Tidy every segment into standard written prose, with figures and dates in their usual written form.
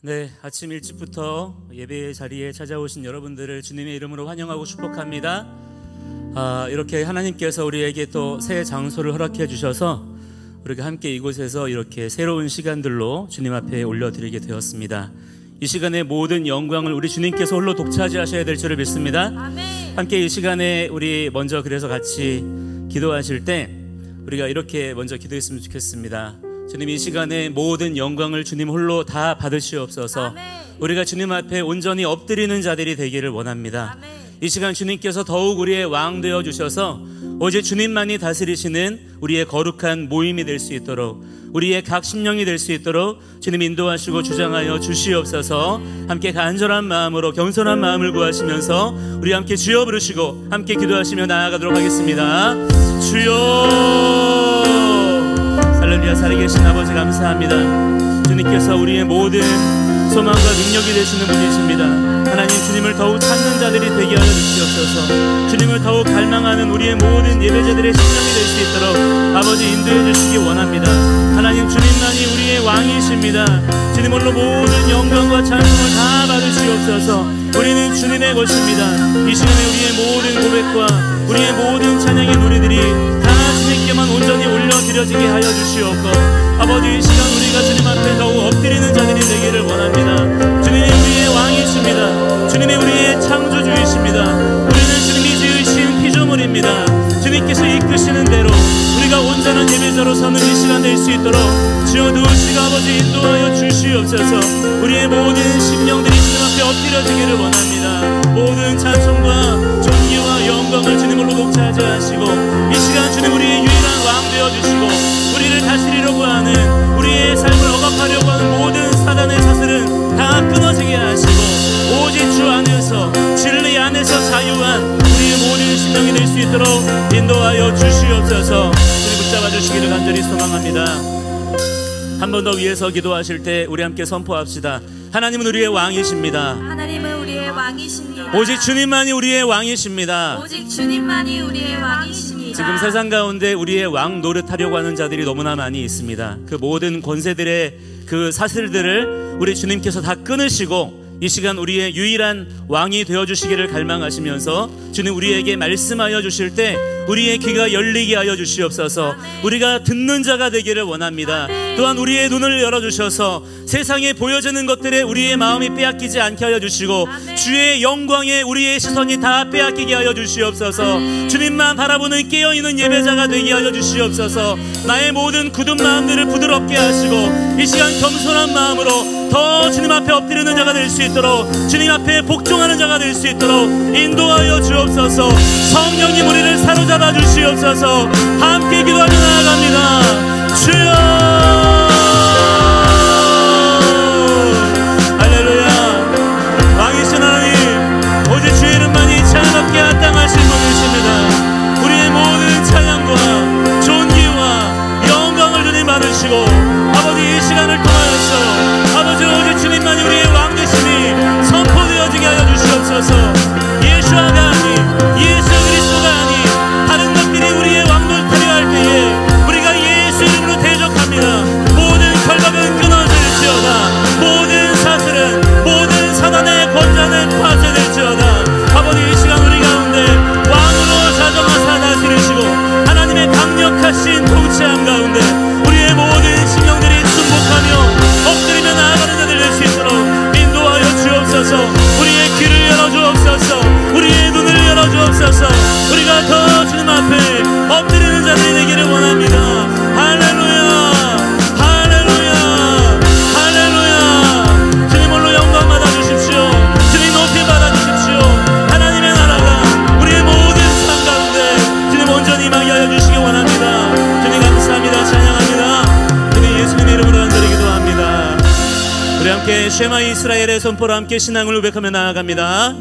네, 아침 일찍부터 예배 자리에 찾아오신 여러분들을 주님의 이름으로 환영하고 축복합니다. 이렇게 하나님께서 우리에게 또 새 장소를 허락해 주셔서 우리가 함께 이곳에서 이렇게 새로운 시간들로 주님 앞에 올려드리게 되었습니다. 이 시간에 모든 영광을 우리 주님께서 홀로 독차지하셔야 될 줄을 믿습니다. 아멘. 함께 이 시간에 우리 먼저 그래서 같이 기도하실 때 우리가 이렇게 먼저 기도했으면 좋겠습니다. 주님, 이 시간에 모든 영광을 주님 홀로 다 받으시옵소서. 아멘. 우리가 주님 앞에 온전히 엎드리는 자들이 되기를 원합니다. 아멘. 이 시간 주님께서 더욱 우리의 왕 되어 주셔서 오직 주님만이 다스리시는 우리의 거룩한 모임이 될 수 있도록, 우리의 각 심령이 될 수 있도록 주님 인도하시고 주장하여 주시옵소서. 함께 간절한 마음으로 겸손한 마음을 구하시면서 우리 함께 주여 부르시고 함께 기도하시며 나아가도록 하겠습니다. 주여, 할렐루야. 살아계신 아버지 감사합니다. 주님께서 우리의 모든 소망과 능력이 되시는 분이십니다. 하나님, 주님을 더욱 찾는 자들이 되게 하여 주시옵소서. 주님을 더욱 갈망하는 우리의 모든 예배자들의 심령이 될 수 있도록 아버지 인도해 주시기 원합니다. 하나님, 주님만이 우리의 왕이십니다. 주님 홀로 모든 영광과 찬송을 다 받으시옵소서. 우리는 주님의 것입니다. 이 시간에 우리의 모든 고백과 우리의 모든 찬양의 노래들이 다 주님께만 온전히 올려드려지게 하여 주시옵고, 아버지, 이 시간 우리가 주님 앞에 더욱 엎드리는 자들이 되기를 원합니다. 주님이 우리의 왕이십니다. 주님이 우리의 창조주이십니다. 우리는 주님이 지으신 피조물입니다. 주님께서 이끄시는 대로 우리가 온전한 예배자로 서는 이 시간 될 수 있도록 주여 누우시고 아버지 인도하여 주시옵소서. 우리의 모든 심령들이 주님 앞에 엎드려지기를 원합니다. 모든 찬송과 존귀와 영광을 주님으로 독차지하시고 이 시간 주님 우리의 유일한 왕 되어주시고 우리를 다스리려고 하는, 우리의 삶을 억압하려고 하는 모든 사단의 사슬은 다 끊어지게 하시고 오직 주 안에서, 진리 안에서 자유한 우리의 모든 심령이 될 수 있도록 인도하여 주시옵소서. 주님 붙잡아 주시기를 간절히 소망합니다. 한 번 더 위에서 기도하실 때 우리 함께 선포합시다. 하나님은 우리의 왕이십니다. 하나님은 우리의 왕이십니다. 오직 주님만이 우리의 왕이십니다. 오직 주님만이 우리의 왕이십니다. 지금 세상 가운데 우리의 왕 노릇하려고 하는 자들이 너무나 많이 있습니다. 그 모든 권세들의 그 사슬들을 우리 주님께서 다 끊으시고 이 시간 우리의 유일한 왕이 되어주시기를 갈망하시면서 주님 우리에게 말씀하여 주실 때 우리의 귀가 열리게 하여 주시옵소서. 아멘. 우리가 듣는 자가 되기를 원합니다. 아멘. 또한 우리의 눈을 열어주셔서 세상에 보여지는 것들에 우리의 마음이 빼앗기지 않게 하여 주시고 아멘. 주의 영광에 우리의 시선이 다 빼앗기게 하여 주시옵소서. 아멘. 주님만 바라보는 깨어있는 예배자가 되게 하여 주시옵소서. 나의 모든 굳은 마음들을 부드럽게 하시고 이 시간 겸손한 마음으로 더 주님 앞에 엎드리는 자가 될 수 있도록, 주님 앞에 복종하는 자가 될 수 있도록 인도하여 주옵소서. 성령님 우리를 사로잡아 주시옵소서. 함께 기도하며 나아갑니다. 주여, 할렐루야. 왕이신 하나님, 오직 주의 이름만이 찬양받게 합당하신 분이십니다. 우리의 모든 찬양과 존귀와 영광을 주님 받으시고 아버지, 이 시간을 통하여서 아버지 오직 주님만이 우리의 왕 되시니 선포되어지게 하여 주시옵소서. 예수아가 아닌, 예수 그리스도가 아닌 다른 것들이 우리의 왕노릇하려 할 때에 우리가 예수 이름으로 대적합니다. 모든 결박은 끊어질지어다. 모든 사슬은, 모든 사단의 권좌는 파쇄될지어다. 아버지, 이 시간 우리 가운데 왕으로 자정하사 다스리시고 하나님의 강력하신 통치함 가운데 우리의 모든 심령들이 순복하며 엎드리며 나아가는 자들 될 수 있도록 인도하여 주옵소서. 우리의 귀를 열어주옵소서. 우리의 눈을 열어주옵소서. 우리가 더 주님 앞에 엎드리는 자들이 되기를 원합니다. 할렐루야, 할렐루야, 할렐루야. 주님 홀로 영광 받아주십시오. 주님 높이 받아주십시오. 하나님의 나라가 우리의 모든 삶 가운데 주님 온전히 임하게 하여 주시기 원합니다. 주님 감사합니다. 찬양합니다. 주님 예수님의 이름으로 간절히 기도합니다. 우리 함께 쉐마 이스라엘의 선포로 함께 신앙을 고백하며 나아갑니다.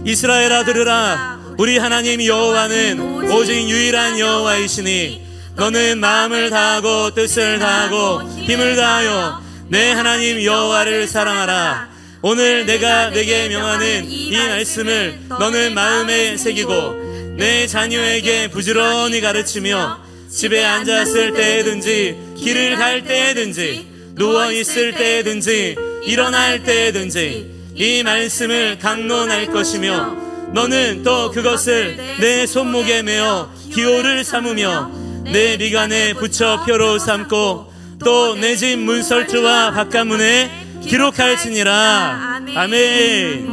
이스라엘아 들으라. 우리 하나님 여호와는 오직 유일한 여호와이시니 너는 마음을 다하고 뜻을 다하고 힘을 다하여 내 하나님 여호와를 사랑하라. 오늘 내가 내게 명하는 이 말씀을 너는 마음에 새기고 내 자녀에게 부지런히 가르치며 집에 앉았을 때든지 길을 갈 때든지 누워있을 때든지 일어날 때든지 이 말씀을 강론할 것이며 너는 또 그것을 내 손목에 메어 기호를 삼으며 내 미간에 붙여 표로 삼고 또 내 집 문설주와 바깥문에 기록할지니라. 아멘.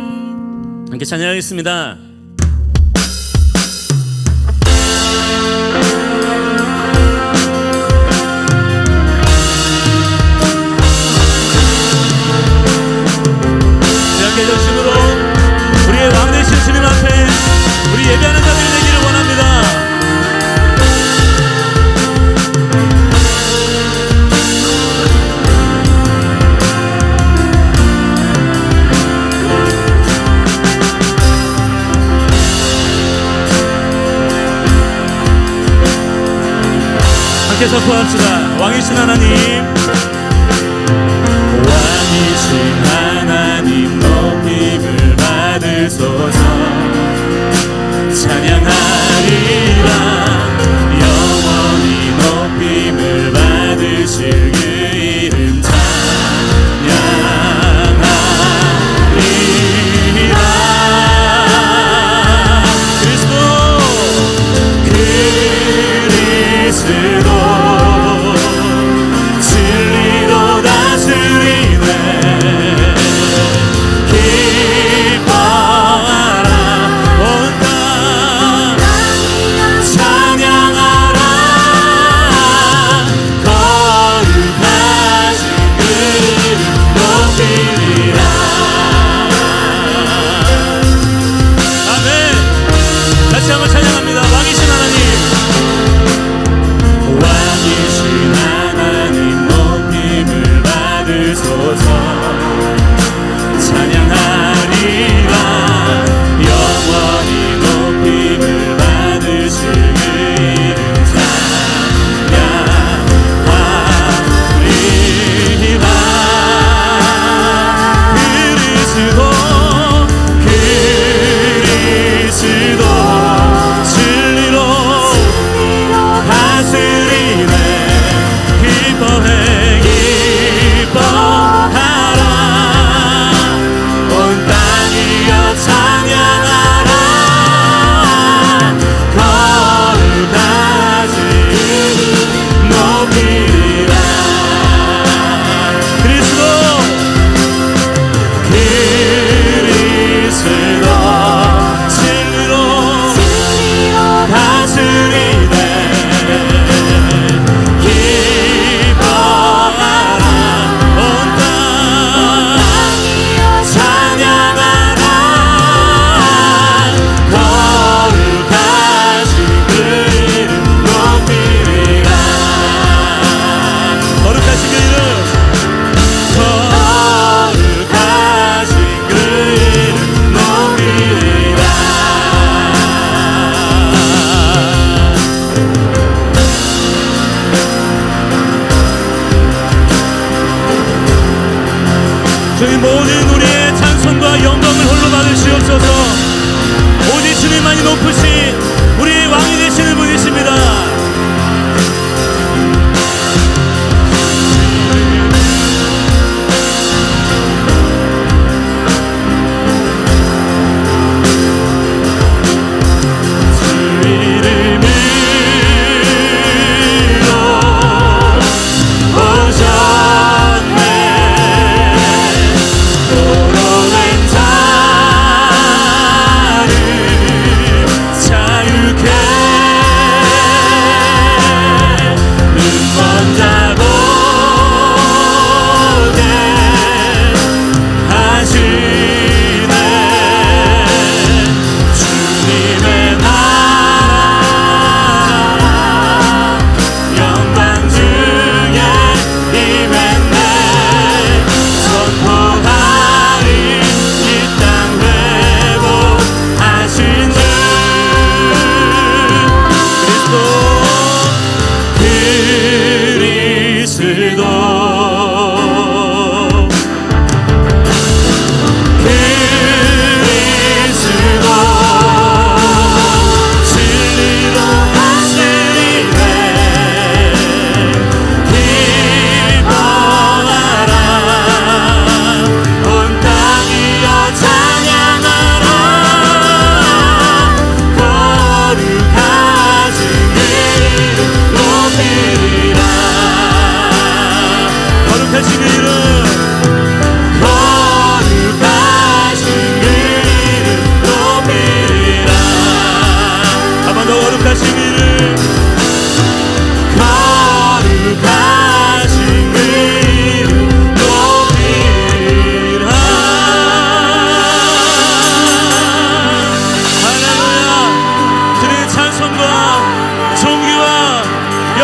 함께 찬양하겠습니다. 이렇게 정신으로 우리의 왕 되신 주님 앞에 우리 예배하는 자들이 되기를 원합니다. 함께 선포합시다. 왕이신 하나님, 왕이신 하나님 높임을 받으소서. 찬양하리라. 영원히 높임을 받으실 그 이름 찬양하리라. 그리스도 진리로 다스리네. 기뻐하라.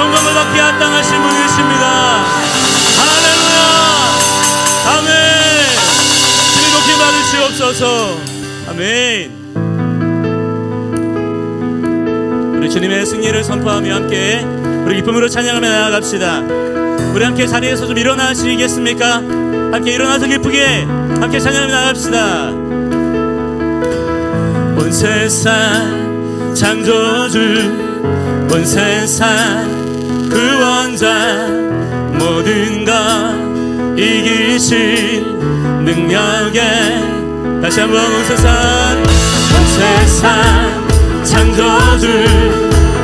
영광을 받기에 합당하신 분이십니다. 할렐루야. 아멘. 주님 높이 받으시옵소서. 아멘. 우리 주님의 승리를 선포하며 함께 우리 기쁨으로 찬양하며 나아갑시다. 우리 함께 자리에서 좀 일어나시겠습니까? 함께 일어나서 기쁘게 함께 찬양하며 나아갑시다. 온 세상 창조주, 온 세상 구원자, 모든 것 이기신 능력에 다시 한번 온 세상 창조주,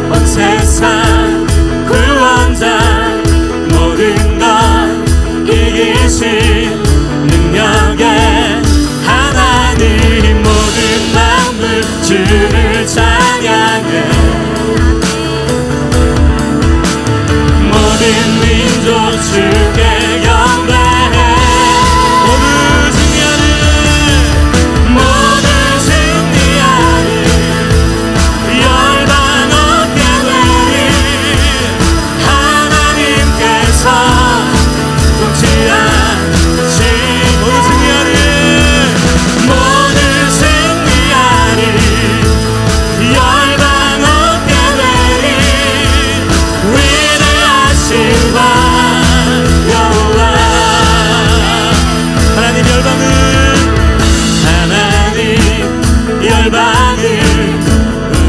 온 세상 구원자, 모든 것 이기신 능력에 하나님, 모든 만물 주를 찬양해. 모든 민족 주께 경배해. 모두 승리하는, 모두 승리하는, 열방 얻게 되리 하나님께서 통치하신. 모두 승리하는, 모두 승리하는, 열방 얻게 되리 위대하신 왕 여호와. 하나님 열방을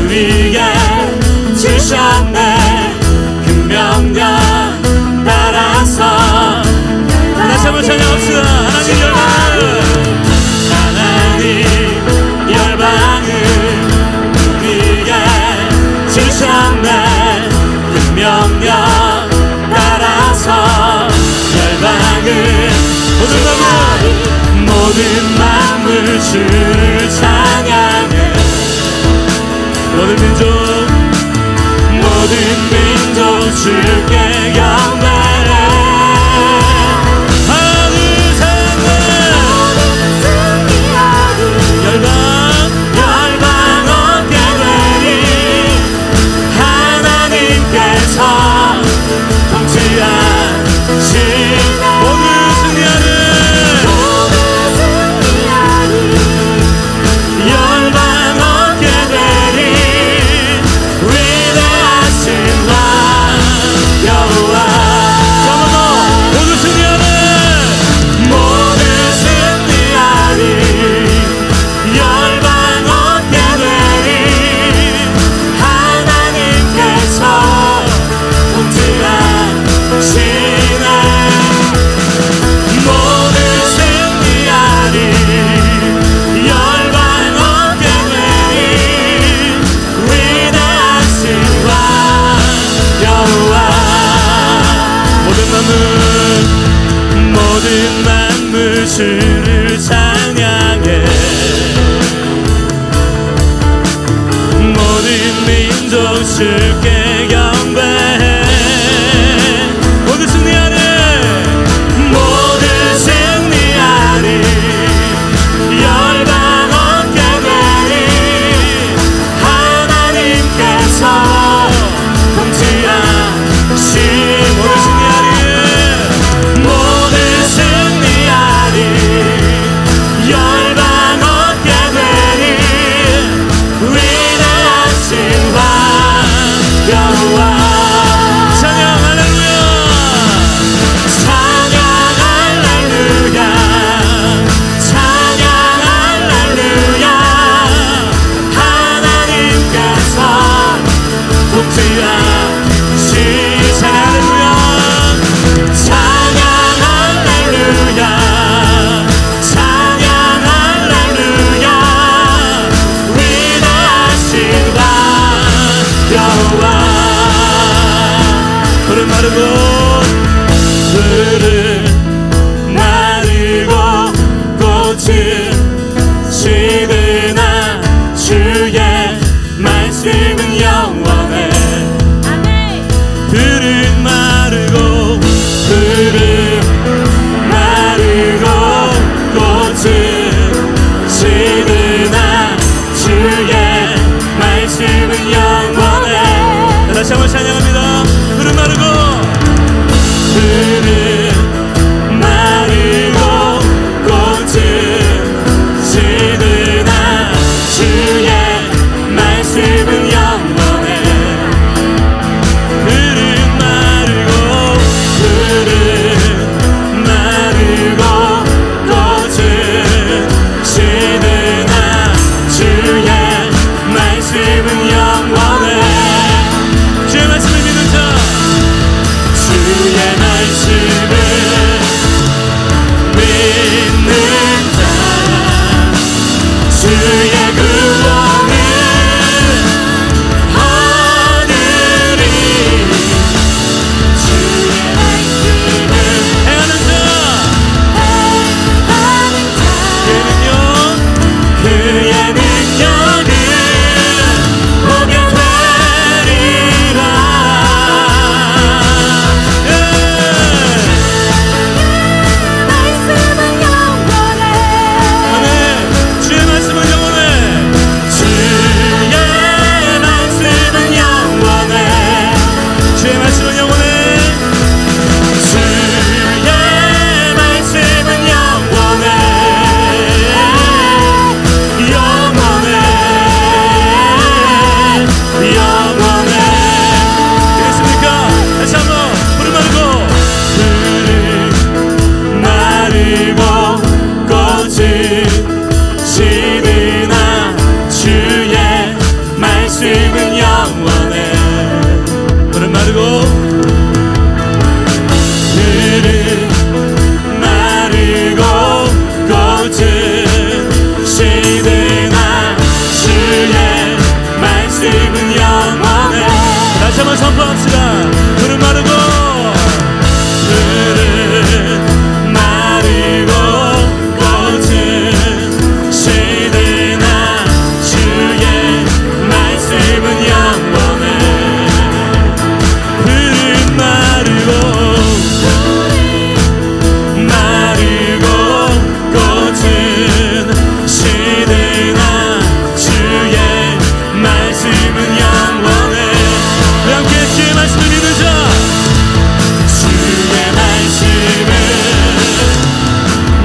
우리에게 주셨네. 그 명령 따라서 다시 한번 찬양합시다. 하나님 열방을 우리에게 주셨네. 그 명령 따라서 열방을, 모든 만물 주를 찬양해. 모든 민족 주께 경배해. 열방 얻게 되리 하나님께서 통치하신. 모두 승리하는, 열방 얻게 되리 위대하신 왕 여호와. 모두 승리하는, 모두 승리하리, 열방 얻게 되리 하나님께서 통치하시네. 모두 승리하리, 열방 얻게 되리 위대하신 왕 여호와. 모든 만물 주를 찬양해. 모든 민족 주께 경배해. 모두 승리하는, 모두 승리하리, 열방 얻게 되리 하나님께서 통치하신. 모두 승리하리, 모두 승리하리, 열방 얻게 되리 위대하신 왕 여호와. 찬양 할렐루야. 찬양 할렐루야. 찬양 할렐루야. 하나님께서 통치하신. 찬양 할렐루야. 찬양 할렐루야. 위대하신 왕 여호와. 푸른 마르고 꽃은 시드나 주의 말씀은 영원해. 푸른 마르고 꽃은 시드나 주의 말씀은 영원해. 다시 한번 찬양합니다. 푸른 들은 마르고 꽃은 시드나 주의 말씀은 영원해. 다시 한번 선포합시다. 들은 마르고 꽃은 시드나 주의 말씀은 영원해. 들은 마르고 꽃은 시드나 주의 말씀은 영원해. 우리 함께 주의 말씀을 믿는 자, 주의 말씀을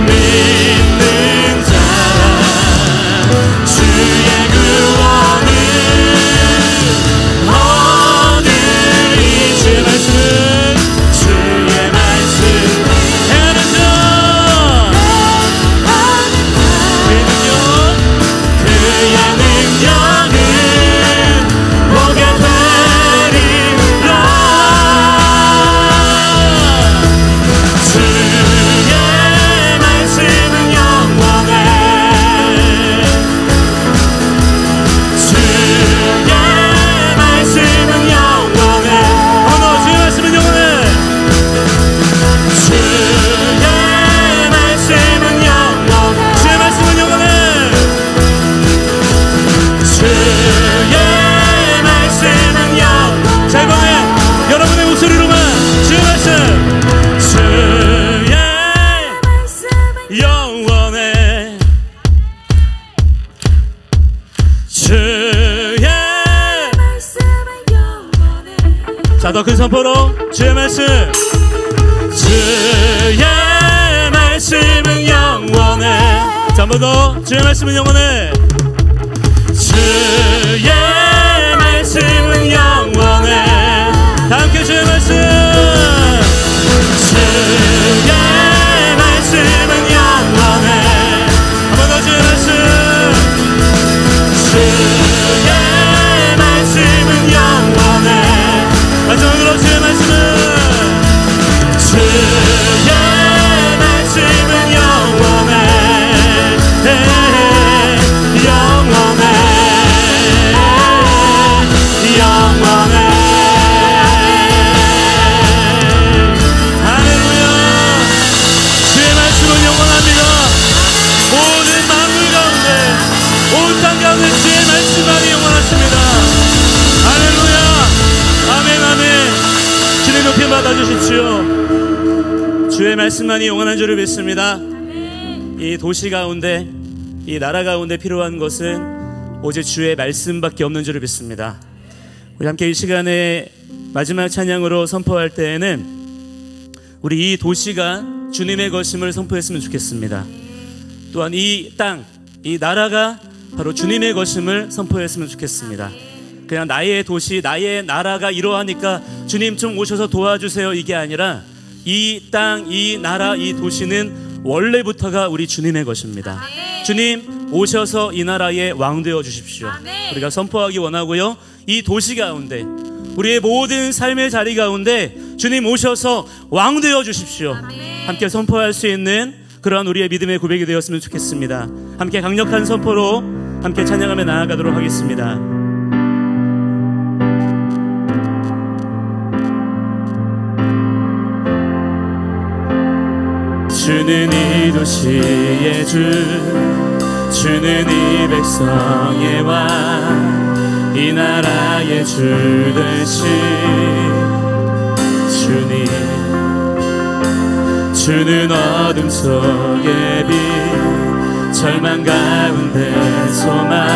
믿는 자, 주의 구원을 얻으리. 주의 말씀을 행하는 자, 그의 능력은 보게 되리라. 주의 말씀은 영원해. 주의 말씀은 영원해. 어머, 주의 말씀은 영원해. 주의 말씀은 영원해. 주의 말씀은 영원해. 주의 말씀은 영원해. 자, 이번에 여러분의 목소리로만 주의 말씀. 주의 영원해. 주의 자, 더 큰 선포로 주의 말씀. 주의 말씀은 영원해. 자, 한 번 더. 주의 말씀은 영원해. 주의 말씀은 영원해. 다 함께 주의 말씀. 주의 말씀은 영원해. 한 번 더 주의 말씀. 주의 말씀은 영원해. 마지막으로 주의 말씀은 주의 말씀은 영원해. 영원해. 영원해. 할렐루야. 주의 말씀은 영원합니다. 모든 만물 가운데, 온 땅 가운데 주의 말씀만이 영원하십니다. 할렐루야. 아멘, 아멘. 주님 높이 받아주십시오. 주의 말씀만이 영원한 줄을 믿습니다. 이 도시 가운데, 이 나라 가운데 필요한 것은 오직 주의 말씀밖에 없는 줄을 믿습니다. 우리 함께 이 시간에 마지막 찬양으로 선포할 때에는 우리 이 도시가 주님의 것임을 선포했으면 좋겠습니다. 또한 이 땅, 이 나라가 바로 주님의 것임을 선포했으면 좋겠습니다. 그냥 나의 도시, 나의 나라가 이러하니까 주님 좀 오셔서 도와주세요, 이게 아니라 이 땅, 이 나라, 이 도시는 원래부터가 우리 주님의 것입니다. 주님 오셔서 이 나라의 왕 되어 주십시오. 우리가 선포하기 원하고요. 이 도시 가운데, 우리의 모든 삶의 자리 가운데 주님 오셔서 왕 되어 주십시오. 함께 선포할 수 있는 그러한 우리의 믿음의 고백이 되었으면 좋겠습니다. 함께 강력한 선포로 함께 찬양하며 나아가도록 하겠습니다. 주는 이 도시의 주, 주는 이 백성의 왕, 이 나라의 주 되신 주님. 주는 어둠 속의 빛, 절망 가운데 소망,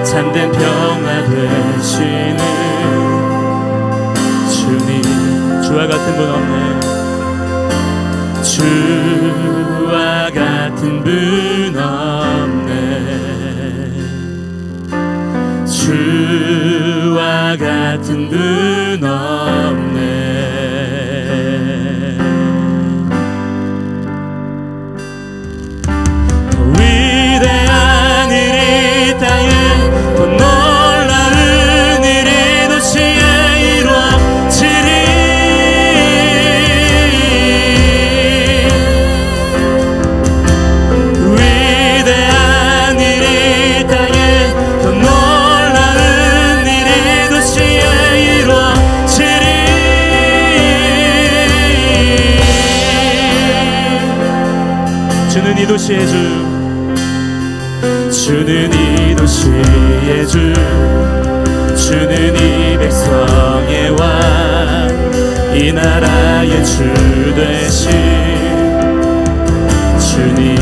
참된 평화 되시는 주님. 주와 같은 분 없네. 주와 같은 분 없네. 주와 같은 분 없네. 위대한 일 이 땅에, 더 놀라운 일 이 도시에 이루어 이 도시의 주, 주는 이 도시의 주, 주는 이 백성의 왕, 이 나라의 주 되신 주님,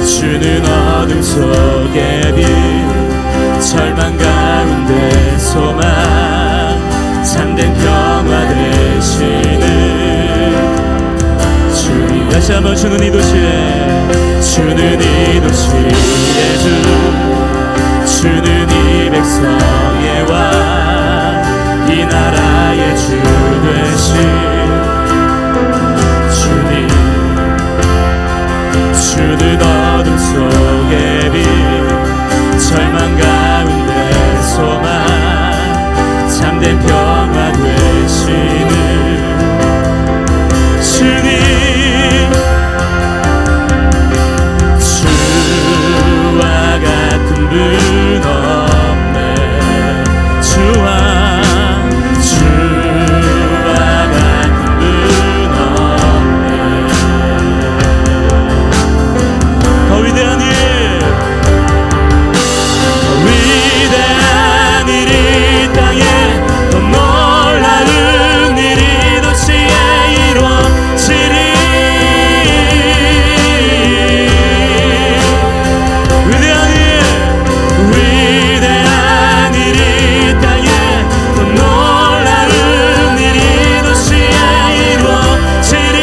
주는 어둠 속의 빛, 절망 가운데 소망, 참된 평화 되시는 주님. 다시 한번 주는 이 도시에, 주는 이 도시의 주, 주는 이 백성의 왕, 이 나라의 주 되신 주님, 주는 어둠 속의 빛, 절망 가운데 소망, 참된 평화 되시는 주님, 주와 같은 분 없네. 주와 같은 분 없네. 더 위대한 일, 위대한 일이 땅에, 더 놀라운 일이 도시에 이루어지리. 위대한 일, 위대한 일이 땅에, 더 놀라운 일이 도시에 이루어지리.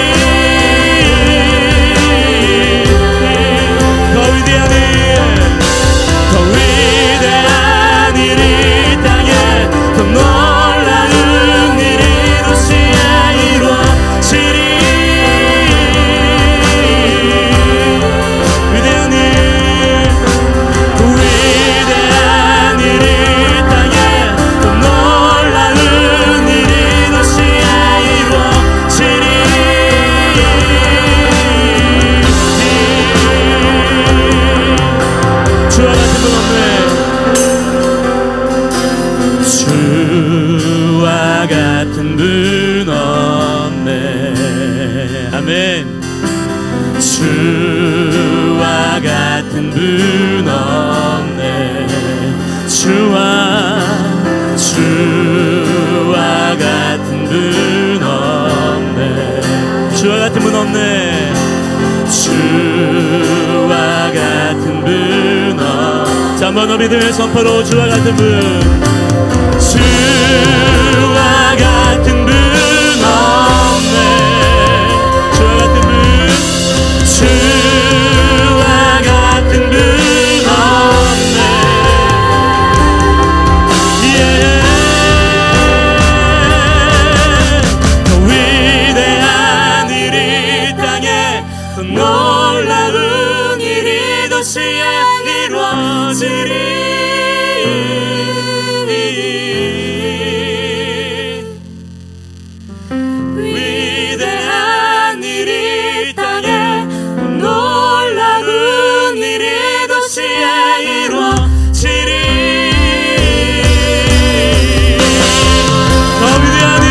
더 위대한 일, 더 위대한 일이 땅에, 더 놀라운 일이 도시에 이루어지리. 위대한 일, 위대한 일이 땅에, 더 놀라운 일이 도시에 이루어지리. 주와 같은 분 없네. 주와 같은 분 없네. 아멘. 주와 같은 분 없네. 주와 같은 분 없네. 주와 같은 분 없네. 주와 같은 분 없네. 자, 한번 너희들 선포로 주와 같은 분, 주와 같은 분 없네. 주와 같은 분, 주와 같은 분 없네. 더 위대한 일이 땅에, 더 놀라운 일이 도시에 이루어지리. 위대한 일이 땅에, 더 놀라운 일이 도시에 이루어지리. 더 위대한 일,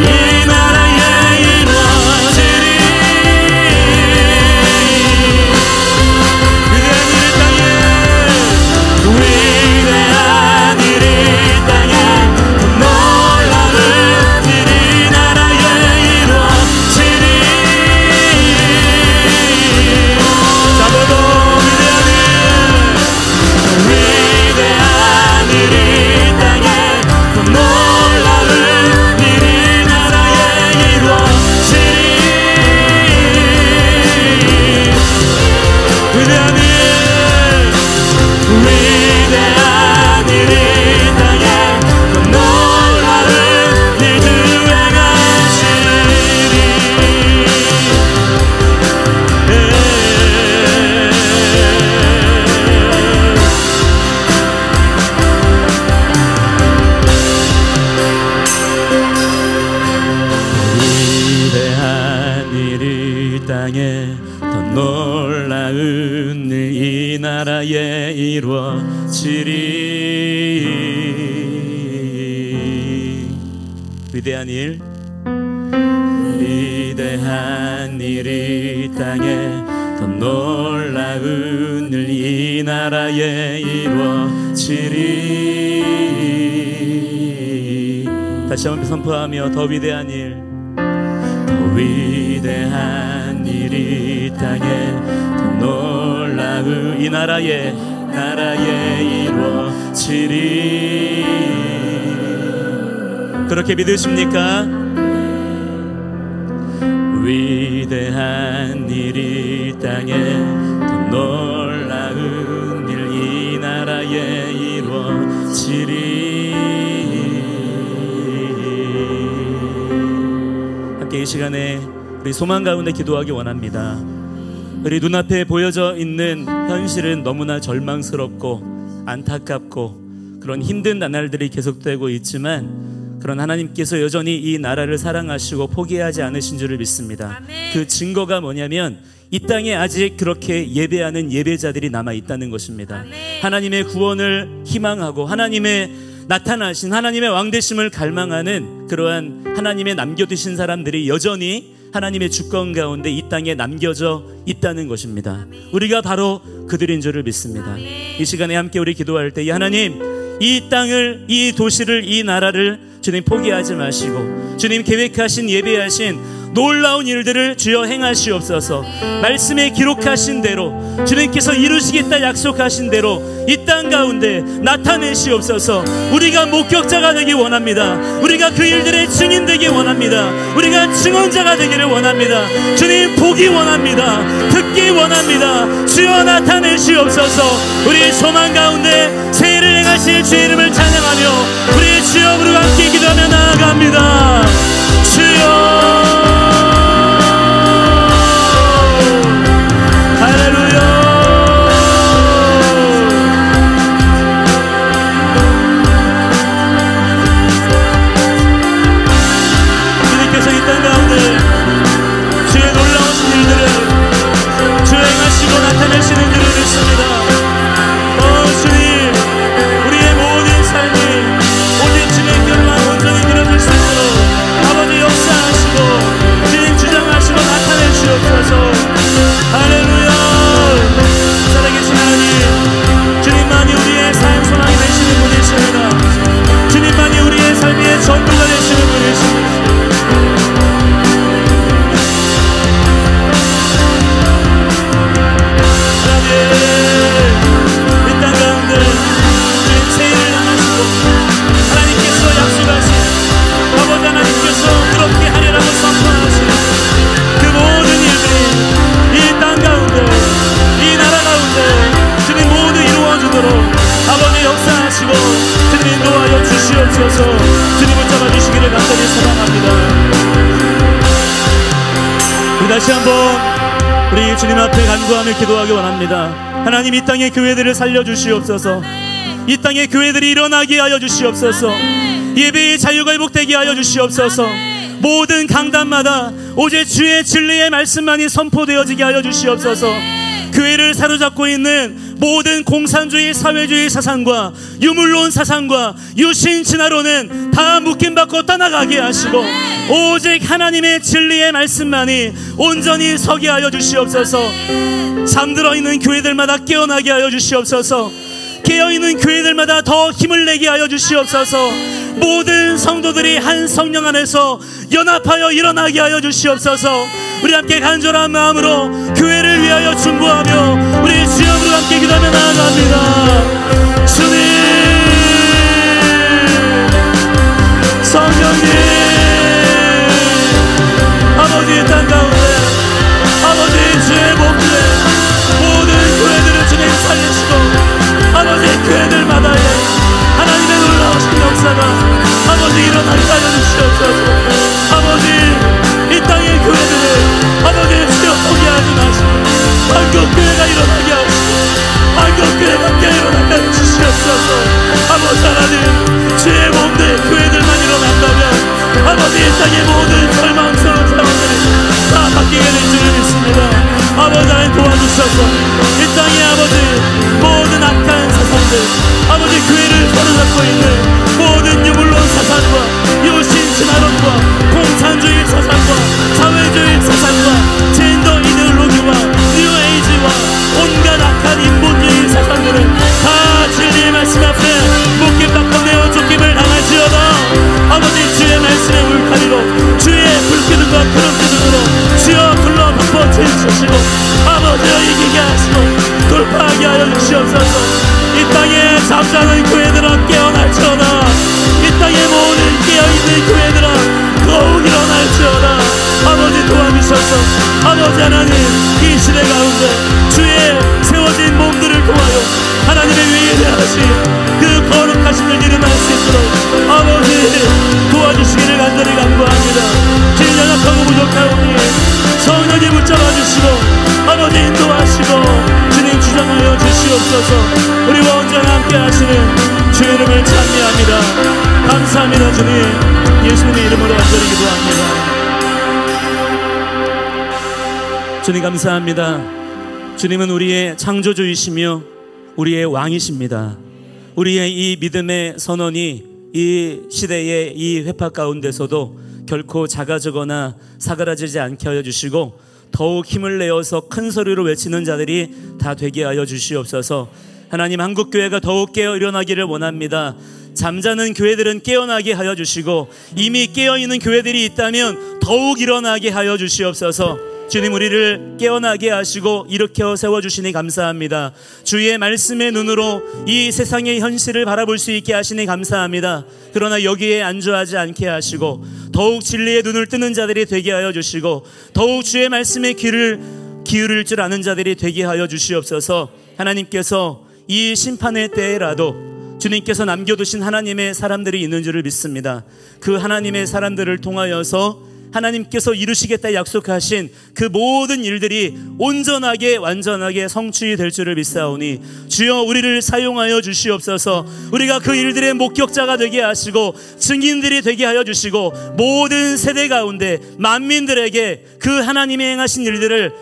이 나라에 이루어지리. 위대한 일이 땅에, 더 놀라운 일이 나라에 이루어지리. 잡아도 위대한 일이 땅에, 더 놀라운 일이 나라에 이루어지리. 위대한 일, 위대한 일이 땅에, 더 놀라운 일들 행하시리. 위대한 일이 땅에, 더 놀라운 일 이 나라에 이루어지리. 위대한 일, 위대한 일이 땅에 더 놀라운 일 이 나라에 이루어지리. 다시 한번 선포하며 더 위대한 일, 더 위대한 일이 땅에 더 놀라운 이 나라에 이루어지리. 그렇게 믿으십니까? 위대한 일이 땅에 더 놀라운 일 이 나라에 이루어지리. 함께 이 시간에 우리 소망 가운데 기도하기 원합니다. 우리 눈앞에 보여져 있는 현실은 너무나 절망스럽고 안타깝고 그런 힘든 나날들이 계속되고 있지만, 그런 하나님께서 여전히 이 나라를 사랑하시고 포기하지 않으신 줄을 믿습니다. 그 증거가 뭐냐면 이 땅에 아직 그렇게 예배하는 예배자들이 남아 있다는 것입니다. 하나님의 구원을 희망하고 하나님의 나타나신 하나님의 왕되심을 갈망하는 그러한 하나님의 남겨두신 사람들이 여전히 하나님의 주권 가운데 이 땅에 남겨져 있다는 것입니다. 우리가 바로 그들인 줄을 믿습니다. 이 시간에 함께 우리 기도할 때, 하나님, 이 땅을, 이 도시를, 이 나라를 주님 포기하지 마시고 주님 계획하신 예배하신 놀라운 일들을 주여 행하시옵소서. 말씀에 기록하신 대로 주님께서 이루시겠다 약속하신 대로 이 땅 가운데 나타내시옵소서. 우리가 목격자가 되기 원합니다. 우리가 그 일들의 증인 되기 원합니다. 우리가 증언자가 되기를 원합니다. 주님 보기 원합니다. 듣기 원합니다. 주여 나타내시옵소서. 우리의 소망 가운데 새 일을 행하실 주의 이름을 찬양하며 우리의 주여으로 함께 기도하며 나아갑니다. 주여, 나타내시는 줄을 믿습니다. 주님, 우리의 모든 삶이 오직 주의 결과 온전히 이루어질 수 있도록 아버지 역사하시고 주님 주장하시고 나타내 주옵소서. 할렐루야. 살아계신 하나님, 주님만이 우리의 삶 소망이 되시는 분이십니다. 주님만이 우리의 삶의 전부가 되시는 분이십니다. 주님을 잡아주시기를 간절히 소망합니다. 우리 다시 한번 우리 주님 앞에 간구하며 기도하기 원합니다. 하나님, 이 땅의 교회들을 살려주시옵소서. 이 땅의 교회들이 일어나게 하여 주시옵소서. 예배의 자유가 회복되게 하여 주시옵소서. 모든 강단마다 오직 주의 진리의 말씀만이 선포되어지게 하여 주시옵소서. 교회를 사로잡고 있는 모든 공산주의 사회주의 사상과 유물론 사상과 유신 진화론은 다 묶임받고 떠나가게 하시고 오직 하나님의 진리의 말씀만이 온전히 서게 하여 주시옵소서. 잠들어 있는 교회들마다 깨어나게 하여 주시옵소서. 깨어있는 교회들마다 더 힘을 내게 하여 주시옵소서. 모든 성도들이 한 성령 안에서 연합하여 일어나게 하여 주시옵소서. 우리 함께 간절한 마음으로 교회를 위하여 중보하며 우리 주여으로 함께 기도하며 나아갑니다. 주님, 성령님, 아버지 땅 가운데 아버지 주의 몸들에 모든 교회들을 주님 살리시고 아버지 교회들마다에 하나님의 놀라우신 역사가 아버지 일어나게 하여 주시옵소서. 아버지, 이 땅의 교회들을 아버지 주여 포기하지 마시고 한국교회가 일어나게 하시고 한국교회가 주시고 아버지를 이기게 하시고 돌파하게 하여 주시옵소서. 이 땅에 잠자는 교회들아 깨어날지어다. 이 땅의 모든 깨어있는 교회들아 더욱 일어날지어다. 아버지 도와주셔서 아버지 하나님 이 시대 가운데 주의 세워진 몸들을 통하여 하나님의 위대하신 그 거룩하신 일 일어날 수 있도록 아버지 도와주시기를 간절히 간구합니다. 주님 연약하고 부족하오니 성령이 붙잡아 주시고 아버지 인도하시고 주님 주장하여 주시옵소서. 우리와 언제나 함께 하시는 주 이름을 찬미합니다. 감사합니다. 주님 예수님의 이름으로 간절히 기도합니다. 주님 감사합니다. 주님은 우리의 창조주이시며 우리의 왕이십니다. 우리의 이 믿음의 선언이 이 시대의 이 회파 가운데서도 결코 작아지거나 사그라지지 않게 하여 주시고 더욱 힘을 내어서 큰 소리로 외치는 자들이 다 되게 하여 주시옵소서. 하나님 한국교회가 더욱 깨어 일어나기를 원합니다. 잠자는 교회들은 깨어나게 하여 주시고 이미 깨어있는 교회들이 있다면 더욱 일어나게 하여 주시옵소서. 주님 우리를 깨어나게 하시고 일으켜 세워주시니 감사합니다. 주의 말씀의 눈으로 이 세상의 현실을 바라볼 수 있게 하시니 감사합니다. 그러나 여기에 안주하지 않게 하시고 더욱 진리의 눈을 뜨는 자들이 되게 하여 주시고 더욱 주의 말씀에 귀를 기울일 줄 아는 자들이 되게 하여 주시옵소서. 하나님께서 이 심판의 때라도 주님께서 남겨두신 하나님의 사람들이 있는 줄을 믿습니다. 그 하나님의 사람들을 통하여서 하나님께서 이루시겠다 약속하신 그 모든 일들이 온전하게 완전하게 성취 될 줄을 믿사오니 주여 우리를 사용하여 주시옵소서. 우리가 그 일들의 목격자가 되게 하시고 증인들이 되게 하여 주시고 모든 세대 가운데 만민들에게 그 하나님이 행하신 일들을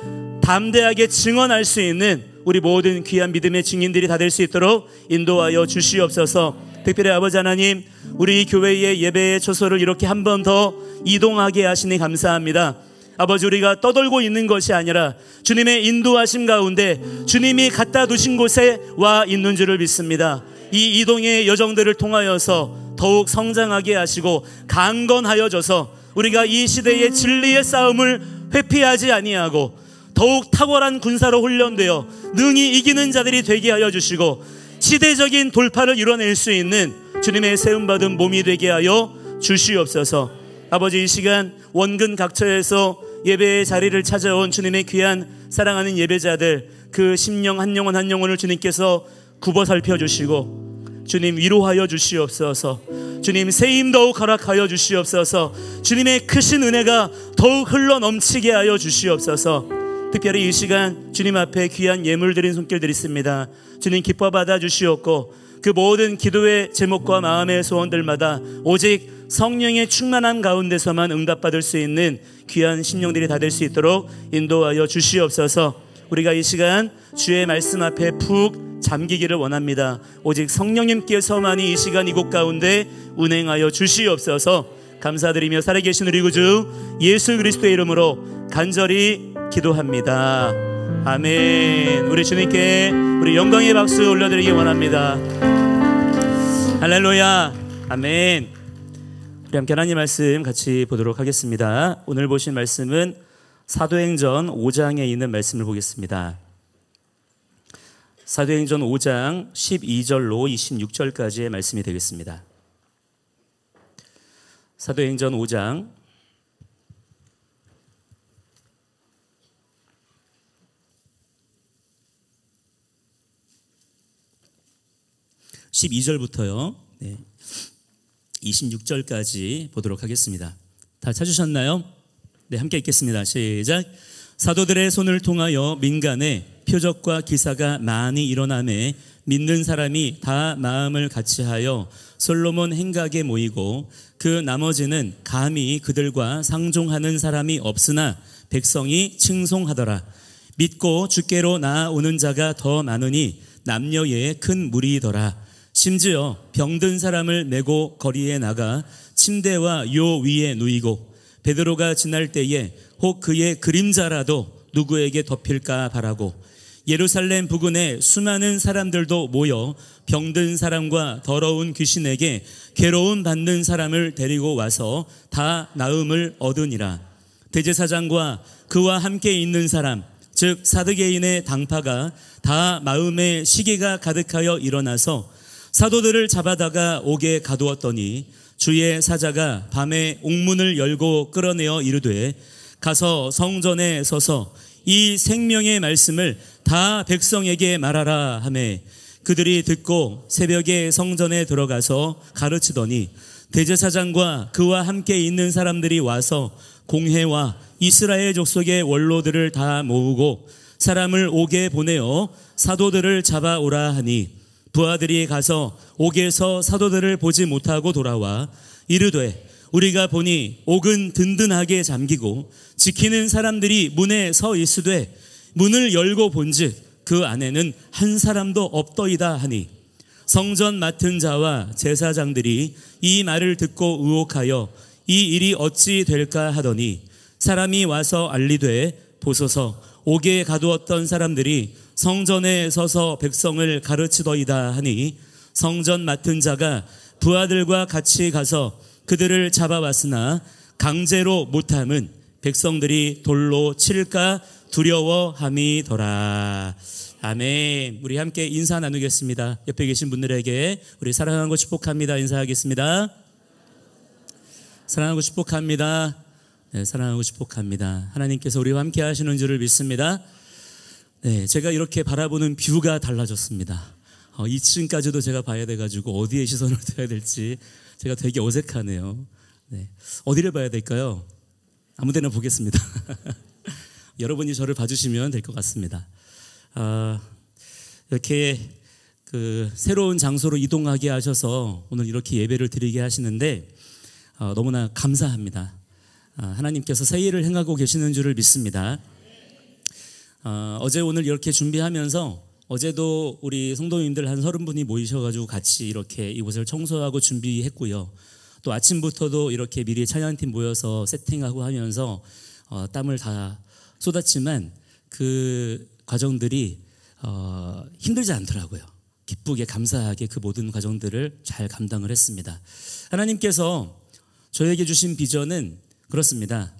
담대하게 증언할 수 있는 우리 모든 귀한 믿음의 증인들이 다 될 수 있도록 인도하여 주시옵소서. 특별히 아버지 하나님 우리 교회의 예배의 초소를 이렇게 한 번 더 이동하게 하시니 감사합니다. 아버지 우리가 떠돌고 있는 것이 아니라 주님의 인도하심 가운데 주님이 갖다 두신 곳에 와 있는 줄을 믿습니다. 이 이동의 여정들을 통하여서 더욱 성장하게 하시고 강건하여져서 우리가 이 시대의 진리의 싸움을 회피하지 아니하고 더욱 탁월한 군사로 훈련되어 능히 이기는 자들이 되게 하여 주시고 시대적인 돌파를 이뤄낼 수 있는 주님의 세움받은 몸이 되게 하여 주시옵소서. 아버지 이 시간 원근 각처에서 예배의 자리를 찾아온 주님의 귀한 사랑하는 예배자들 그 심령 한 영혼 한 영혼을 주님께서 굽어 살펴주시고 주님 위로하여 주시옵소서. 주님 세임 더욱 허락하여 주시옵소서. 주님의 크신 은혜가 더욱 흘러 넘치게 하여 주시옵소서. 특별히 이 시간 주님 앞에 귀한 예물 드린 손길 드리십니다. 주님 기뻐 받아 주시옵고 그 모든 기도의 제목과 마음의 소원들마다 오직 성령의 충만함 가운데서만 응답받을 수 있는 귀한 심령들이 다 될 수 있도록 인도하여 주시옵소서. 우리가 이 시간 주의 말씀 앞에 푹 잠기기를 원합니다. 오직 성령님께서만이 이 시간 이곳 가운데 운행하여 주시옵소서. 감사드리며 살아계신 우리 구주 예수 그리스도의 이름으로 간절히 기도합니다. 아멘. 우리 주님께 우리 영광의 박수 올려드리기 원합니다. 할렐루야. 아멘. 우리 함께 하나님 말씀 같이 보도록 하겠습니다. 오늘 보신 말씀은 사도행전 5장에 있는 말씀을 보겠습니다. 사도행전 5장 12절로 26절까지의 말씀이 되겠습니다. 사도행전 5장 12절부터요. 26절까지 보도록 하겠습니다. 다 찾으셨나요? 네, 함께 읽겠습니다. 시작. 사도들의 손을 통하여 민간에 표적과 기사가 많이 일어나매 믿는 사람이 다 마음을 같이하여 솔로몬 행각에 모이고 그 나머지는 감히 그들과 상종하는 사람이 없으나 백성이 칭송하더라. 믿고 주께로 나아오는 자가 더 많으니 남녀의 큰 무리더라. 심지어 병든 사람을 메고 거리에 나가 침대와 요 위에 누이고 베드로가 지날 때에 혹 그의 그림자라도 누구에게 덮일까 바라고 예루살렘 부근에 수많은 사람들도 모여 병든 사람과 더러운 귀신에게 괴로움 받는 사람을 데리고 와서 다 나음을 얻으니라. 대제사장과 그와 함께 있는 사람 즉 사드개인의 당파가 다 마음에 시기가 가득하여 일어나서 사도들을 잡아다가 옥에 가두었더니 주의 사자가 밤에 옥문을 열고 끌어내어 이르되 가서 성전에 서서 이 생명의 말씀을 다 백성에게 말하라 하매 그들이 듣고 새벽에 성전에 들어가서 가르치더니 대제사장과 그와 함께 있는 사람들이 와서 공회와 이스라엘 족속의 원로들을 다 모으고 사람을 옥에 보내어 사도들을 잡아오라 하니 부하들이 가서 옥에서 사도들을 보지 못하고 돌아와 이르되 우리가 보니 옥은 든든하게 잠기고 지키는 사람들이 문에 서 있으되 문을 열고 본즉 그 안에는 한 사람도 없더이다 하니 성전 맡은 자와 제사장들이 이 말을 듣고 의혹하여 이 일이 어찌 될까 하더니 사람이 와서 알리되 보소서 옥에 가두었던 사람들이 성전에 서서 백성을 가르치더이다 하니 성전 맡은 자가 부하들과 같이 가서 그들을 잡아왔으나 강제로 못함은 백성들이 돌로 칠까 두려워함이더라. 아멘. 우리 함께 인사 나누겠습니다. 옆에 계신 분들에게 우리 사랑하고 축복합니다 인사하겠습니다. 사랑하고 축복합니다. 네, 사랑하고 축복합니다. 하나님께서 우리와 함께 하시는 줄을 믿습니다. 네, 제가 이렇게 바라보는 뷰가 달라졌습니다. 2층까지도 제가 봐야 돼가지고 어디에 시선을 둬야 될지 제가 되게 어색하네요. 네, 어디를 봐야 될까요? 아무데나 보겠습니다. 여러분이 저를 봐주시면 될 것 같습니다. 이렇게 새로운 장소로 이동하게 하셔서 오늘 이렇게 예배를 드리게 하시는데 너무나 감사합니다. 하나님께서 새 일을 행하고 계시는 줄을 믿습니다. 어제 오늘 이렇게 준비하면서 어제도 우리 성도님들 한 30분이 모이셔가지고 같이 이렇게 이곳을 청소하고 준비했고요. 또 아침부터도 이렇게 미리 찬양팀 모여서 세팅하고 하면서 땀을 다 쏟았지만 그 과정들이 힘들지 않더라고요. 기쁘게 감사하게 그 모든 과정들을 잘 감당을 했습니다. 하나님께서 저에게 주신 비전은 그렇습니다.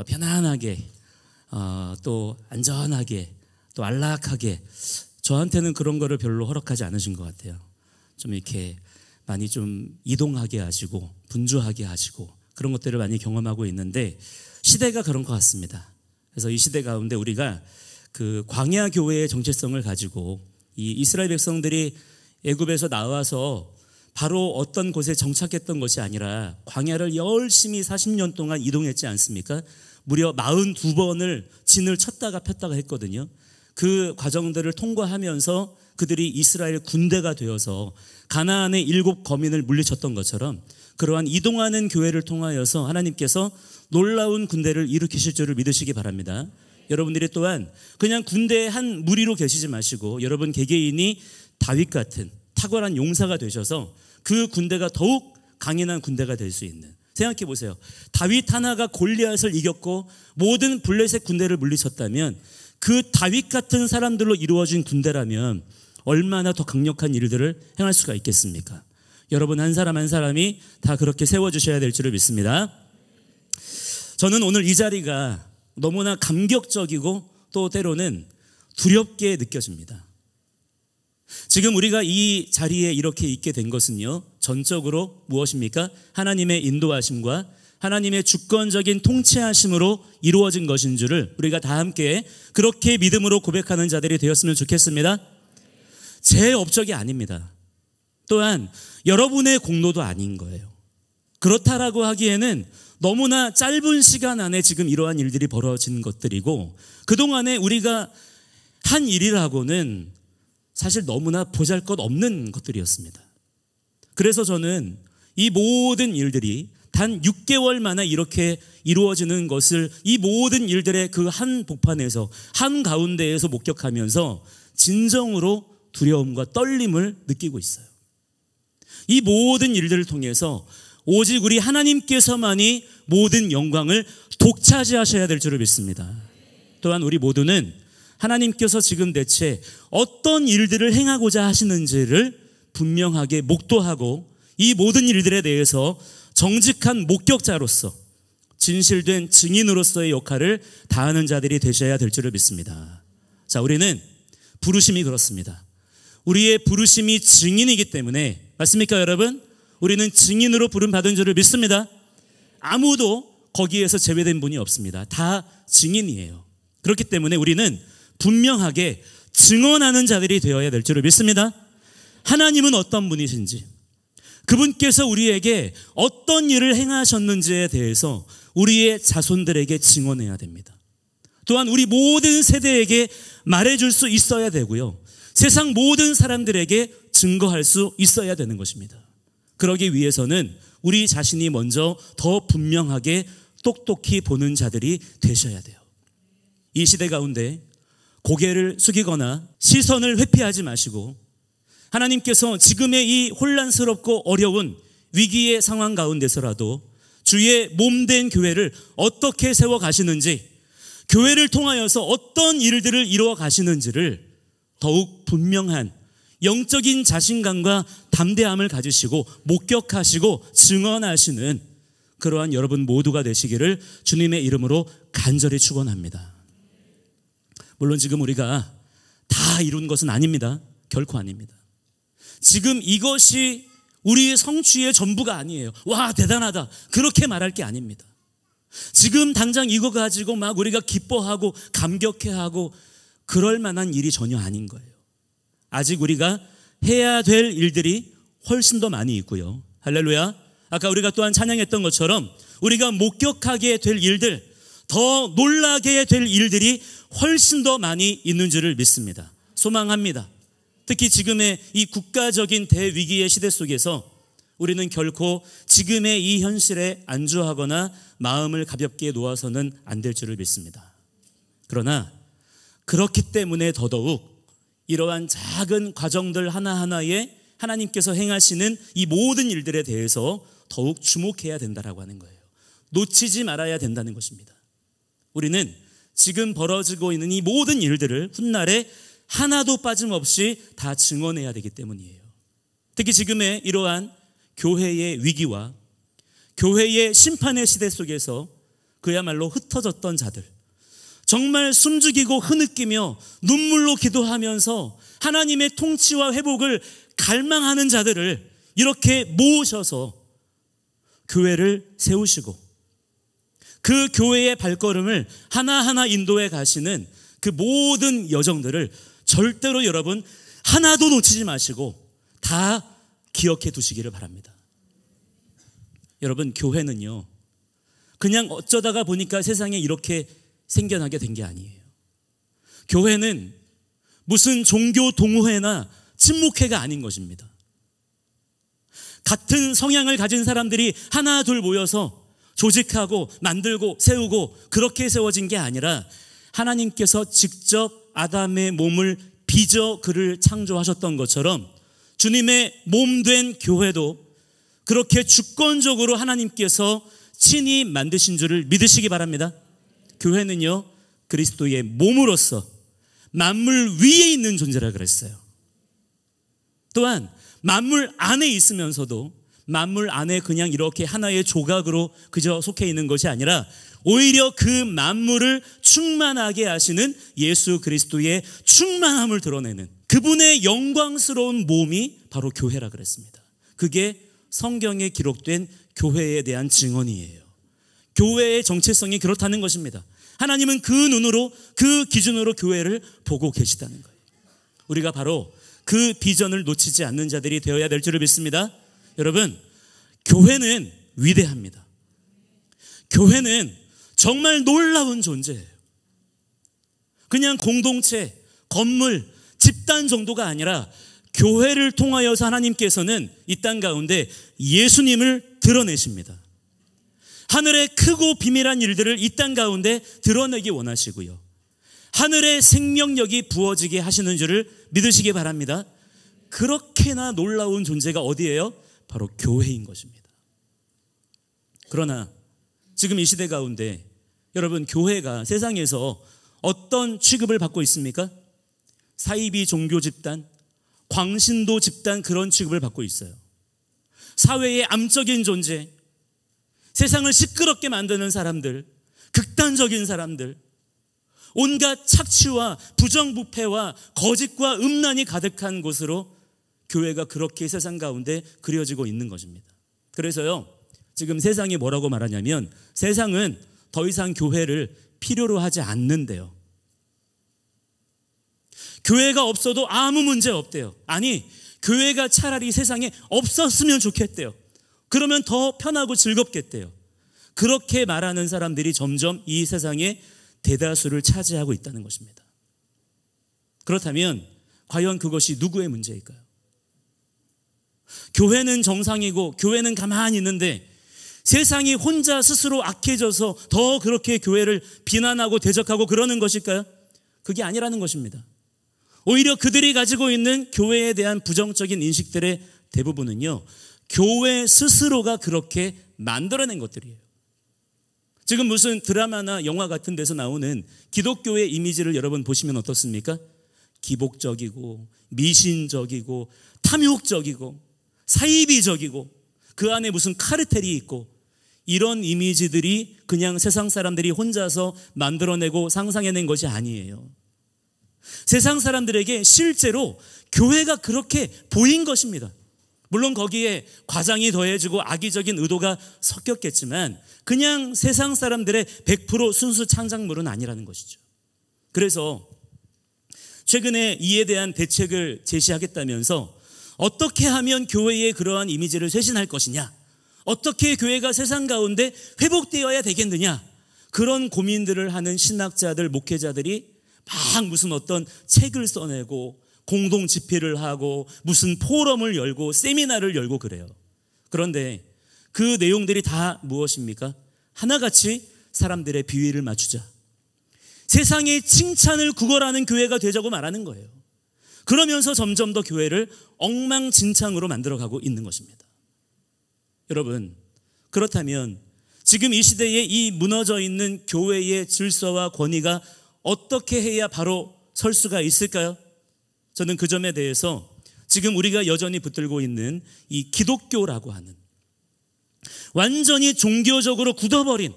편안하게 또 안전하게 또 안락하게 저한테는 그런 거를 별로 허락하지 않으신 것 같아요. 좀 이렇게 많이 좀 이동하게 하시고 분주하게 하시고 그런 것들을 많이 경험하고 있는데 시대가 그런 것 같습니다. 그래서 이 시대 가운데 우리가 그 광야 교회의 정체성을 가지고 이 이스라엘 백성들이 애굽에서 나와서 바로 어떤 곳에 정착했던 것이 아니라 광야를 열심히 40년 동안 이동했지 않습니까? 무려 42번을 진을 쳤다가 폈다가 했거든요. 그 과정들을 통과하면서 그들이 이스라엘 군대가 되어서 가나안의 7 거민을 물리쳤던 것처럼 그러한 이동하는 교회를 통하여서 하나님께서 놀라운 군대를 일으키실 줄을 믿으시기 바랍니다. 여러분들이 또한 그냥 군대의 한 무리로 계시지 마시고 여러분 개개인이 다윗 같은 탁월한 용사가 되셔서 그 군대가 더욱 강인한 군대가 될 수 있는, 생각해 보세요. 다윗 하나가 골리앗을 이겼고 모든 블레셋 군대를 물리쳤다면 그 다윗 같은 사람들로 이루어진 군대라면 얼마나 더 강력한 일들을 행할 수가 있겠습니까? 여러분 한 사람 한 사람이 다 그렇게 세워주셔야 될 줄을 믿습니다. 저는 오늘 이 자리가 너무나 감격적이고 또 때로는 두렵게 느껴집니다. 지금 우리가 이 자리에 이렇게 있게 된 것은요, 전적으로 무엇입니까? 하나님의 인도하심과 하나님의 주권적인 통치하심으로 이루어진 것인 줄을 우리가 다 함께 그렇게 믿음으로 고백하는 자들이 되었으면 좋겠습니다. 제 업적이 아닙니다. 또한 여러분의 공로도 아닌 거예요. 그렇다라고 하기에는 너무나 짧은 시간 안에 지금 이러한 일들이 벌어진 것들이고 그동안에 우리가 한 일이라고는 사실 너무나 보잘것없는 것들이었습니다. 그래서 저는 이 모든 일들이 단 6개월 만에 이렇게 이루어지는 것을 이 모든 일들의 그 한 복판에서 한 가운데에서 목격하면서 진정으로 두려움과 떨림을 느끼고 있어요. 이 모든 일들을 통해서 오직 우리 하나님께서만이 모든 영광을 독차지하셔야 될 줄을 믿습니다. 또한 우리 모두는 하나님께서 지금 대체 어떤 일들을 행하고자 하시는지를 분명하게 목도하고 이 모든 일들에 대해서 정직한 목격자로서 진실된 증인으로서의 역할을 다하는 자들이 되셔야 될 줄을 믿습니다. 자, 우리는 부르심이 그렇습니다. 우리의 부르심이 증인이기 때문에, 맞습니까 여러분? 우리는 증인으로 부름받은 줄을 믿습니다. 아무도 거기에서 제외된 분이 없습니다. 다 증인이에요. 그렇기 때문에 우리는 분명하게 증언하는 자들이 되어야 될 줄을 믿습니다. 하나님은 어떤 분이신지, 그분께서 우리에게 어떤 일을 행하셨는지에 대해서 우리의 자손들에게 증언해야 됩니다. 또한 우리 모든 세대에게 말해줄 수 있어야 되고요, 세상 모든 사람들에게 증거할 수 있어야 되는 것입니다. 그러기 위해서는 우리 자신이 먼저 더 분명하게 똑똑히 보는 자들이 되셔야 돼요. 이 시대 가운데 고개를 숙이거나 시선을 회피하지 마시고, 하나님께서 지금의 이 혼란스럽고 어려운 위기의 상황 가운데서라도 주의 몸된 교회를 어떻게 세워 가시는지, 교회를 통하여서 어떤 일들을 이루어 가시는지를 더욱 분명한 영적인 자신감과 담대함을 가지시고 목격하시고 증언하시는 그러한 여러분 모두가 되시기를 주님의 이름으로 간절히 축원합니다. 물론 지금 우리가 다 이룬 것은 아닙니다. 결코 아닙니다. 지금 이것이 우리의 성취의 전부가 아니에요. 와, 대단하다, 그렇게 말할 게 아닙니다. 지금 당장 이거 가지고 막 우리가 기뻐하고 감격해하고 그럴 만한 일이 전혀 아닌 거예요. 아직 우리가 해야 될 일들이 훨씬 더 많이 있고요. 할렐루야. 아까 우리가 또한 찬양했던 것처럼 우리가 목격하게 될 일들, 더 놀라게 될 일들이 훨씬 더 많이 있는 줄을 믿습니다. 소망합니다. 특히 지금의 이 국가적인 대위기의 시대 속에서 우리는 결코 지금의 이 현실에 안주하거나 마음을 가볍게 놓아서는 안 될 줄을 믿습니다. 그러나 그렇기 때문에 더더욱 이러한 작은 과정들 하나하나에 하나님께서 행하시는 이 모든 일들에 대해서 더욱 주목해야 된다라고 하는 거예요. 놓치지 말아야 된다는 것입니다. 우리는 지금 벌어지고 있는 이 모든 일들을 훗날에 하나도 빠짐없이 다 증언해야 되기 때문이에요. 특히 지금의 이러한 교회의 위기와 교회의 심판의 시대 속에서 그야말로 흩어졌던 자들, 정말 숨죽이고 흐느끼며 눈물로 기도하면서 하나님의 통치와 회복을 갈망하는 자들을 이렇게 모으셔서 교회를 세우시고 그 교회의 발걸음을 하나하나 인도해 가시는 그 모든 여정들을 절대로 여러분 하나도 놓치지 마시고 다 기억해 두시기를 바랍니다. 여러분, 교회는요, 그냥 어쩌다가 보니까 세상에 이렇게 생겨나게 된 게 아니에요. 교회는 무슨 종교 동호회나 친목회가 아닌 것입니다. 같은 성향을 가진 사람들이 하나 둘 모여서 조직하고 만들고 세우고 그렇게 세워진 게 아니라 하나님께서 직접 아담의 몸을 빚어 그를 창조하셨던 것처럼 주님의 몸된 교회도 그렇게 주권적으로 하나님께서 친히 만드신 줄을 믿으시기 바랍니다. 교회는요, 그리스도의 몸으로서 만물 위에 있는 존재라 그랬어요. 또한 만물 안에 있으면서도 만물 안에 그냥 이렇게 하나의 조각으로 그저 속해 있는 것이 아니라 오히려 그 만물을 충만하게 하시는 예수 그리스도의 충만함을 드러내는 그분의 영광스러운 몸이 바로 교회라 그랬습니다. 그게 성경에 기록된 교회에 대한 증언이에요. 교회의 정체성이 그렇다는 것입니다. 하나님은 그 눈으로, 그 기준으로 교회를 보고 계시다는 거예요. 우리가 바로 그 비전을 놓치지 않는 자들이 되어야 될 줄을 믿습니다. 여러분, 교회는 위대합니다. 교회는 정말 놀라운 존재예요. 그냥 공동체, 건물, 집단 정도가 아니라 교회를 통하여서 하나님께서는 이 땅 가운데 예수님을 드러내십니다. 하늘의 크고 비밀한 일들을 이 땅 가운데 드러내기 원하시고요, 하늘의 생명력이 부어지게 하시는 줄을 믿으시기 바랍니다. 그렇게나 놀라운 존재가 어디예요? 바로 교회인 것입니다. 그러나 지금 이 시대 가운데 여러분, 교회가 세상에서 어떤 취급을 받고 있습니까? 사이비 종교 집단, 광신도 집단, 그런 취급을 받고 있어요. 사회의 암적인 존재, 세상을 시끄럽게 만드는 사람들, 극단적인 사람들, 온갖 착취와 부정부패와 거짓과 음란이 가득한 곳으로 교회가 그렇게 세상 가운데 그려지고 있는 것입니다. 그래서요, 지금 세상이 뭐라고 말하냐면 세상은 더 이상 교회를 필요로 하지 않는데요. 교회가 없어도 아무 문제 없대요. 아니, 교회가 차라리 세상에 없었으면 좋겠대요. 그러면 더 편하고 즐겁겠대요. 그렇게 말하는 사람들이 점점 이 세상에 대다수를 차지하고 있다는 것입니다. 그렇다면 과연 그것이 누구의 문제일까요? 교회는 정상이고 교회는 가만히 있는데 세상이 혼자 스스로 악해져서 더 그렇게 교회를 비난하고 대적하고 그러는 것일까요? 그게 아니라는 것입니다. 오히려 그들이 가지고 있는 교회에 대한 부정적인 인식들의 대부분은요, 교회 스스로가 그렇게 만들어낸 것들이에요. 지금 무슨 드라마나 영화 같은 데서 나오는 기독교의 이미지를 여러분 보시면 어떻습니까? 기복적이고 미신적이고 탐욕적이고 사이비적이고 그 안에 무슨 카르텔이 있고 이런 이미지들이 그냥 세상 사람들이 혼자서 만들어내고 상상해낸 것이 아니에요. 세상 사람들에게 실제로 교회가 그렇게 보인 것입니다. 물론 거기에 과장이 더해지고 악의적인 의도가 섞였겠지만 그냥 세상 사람들의 100% 순수 창작물은 아니라는 것이죠. 그래서 최근에 이에 대한 대책을 제시하겠다면서 어떻게 하면 교회의 그러한 이미지를 쇄신할 것이냐, 어떻게 교회가 세상 가운데 회복되어야 되겠느냐, 그런 고민들을 하는 신학자들, 목회자들이 막 무슨 어떤 책을 써내고 공동 집회를 하고 무슨 포럼을 열고 세미나를 열고 그래요. 그런데 그 내용들이 다 무엇입니까? 하나같이 사람들의 비위를 맞추자, 세상의 칭찬을 구걸하는 교회가 되자고 말하는 거예요. 그러면서 점점 더 교회를 엉망진창으로 만들어가고 있는 것입니다. 여러분, 그렇다면 지금 이 시대에 이 무너져 있는 교회의 질서와 권위가 어떻게 해야 바로 설 수가 있을까요? 저는 그 점에 대해서 지금 우리가 여전히 붙들고 있는 이 기독교라고 하는 완전히 종교적으로 굳어버린,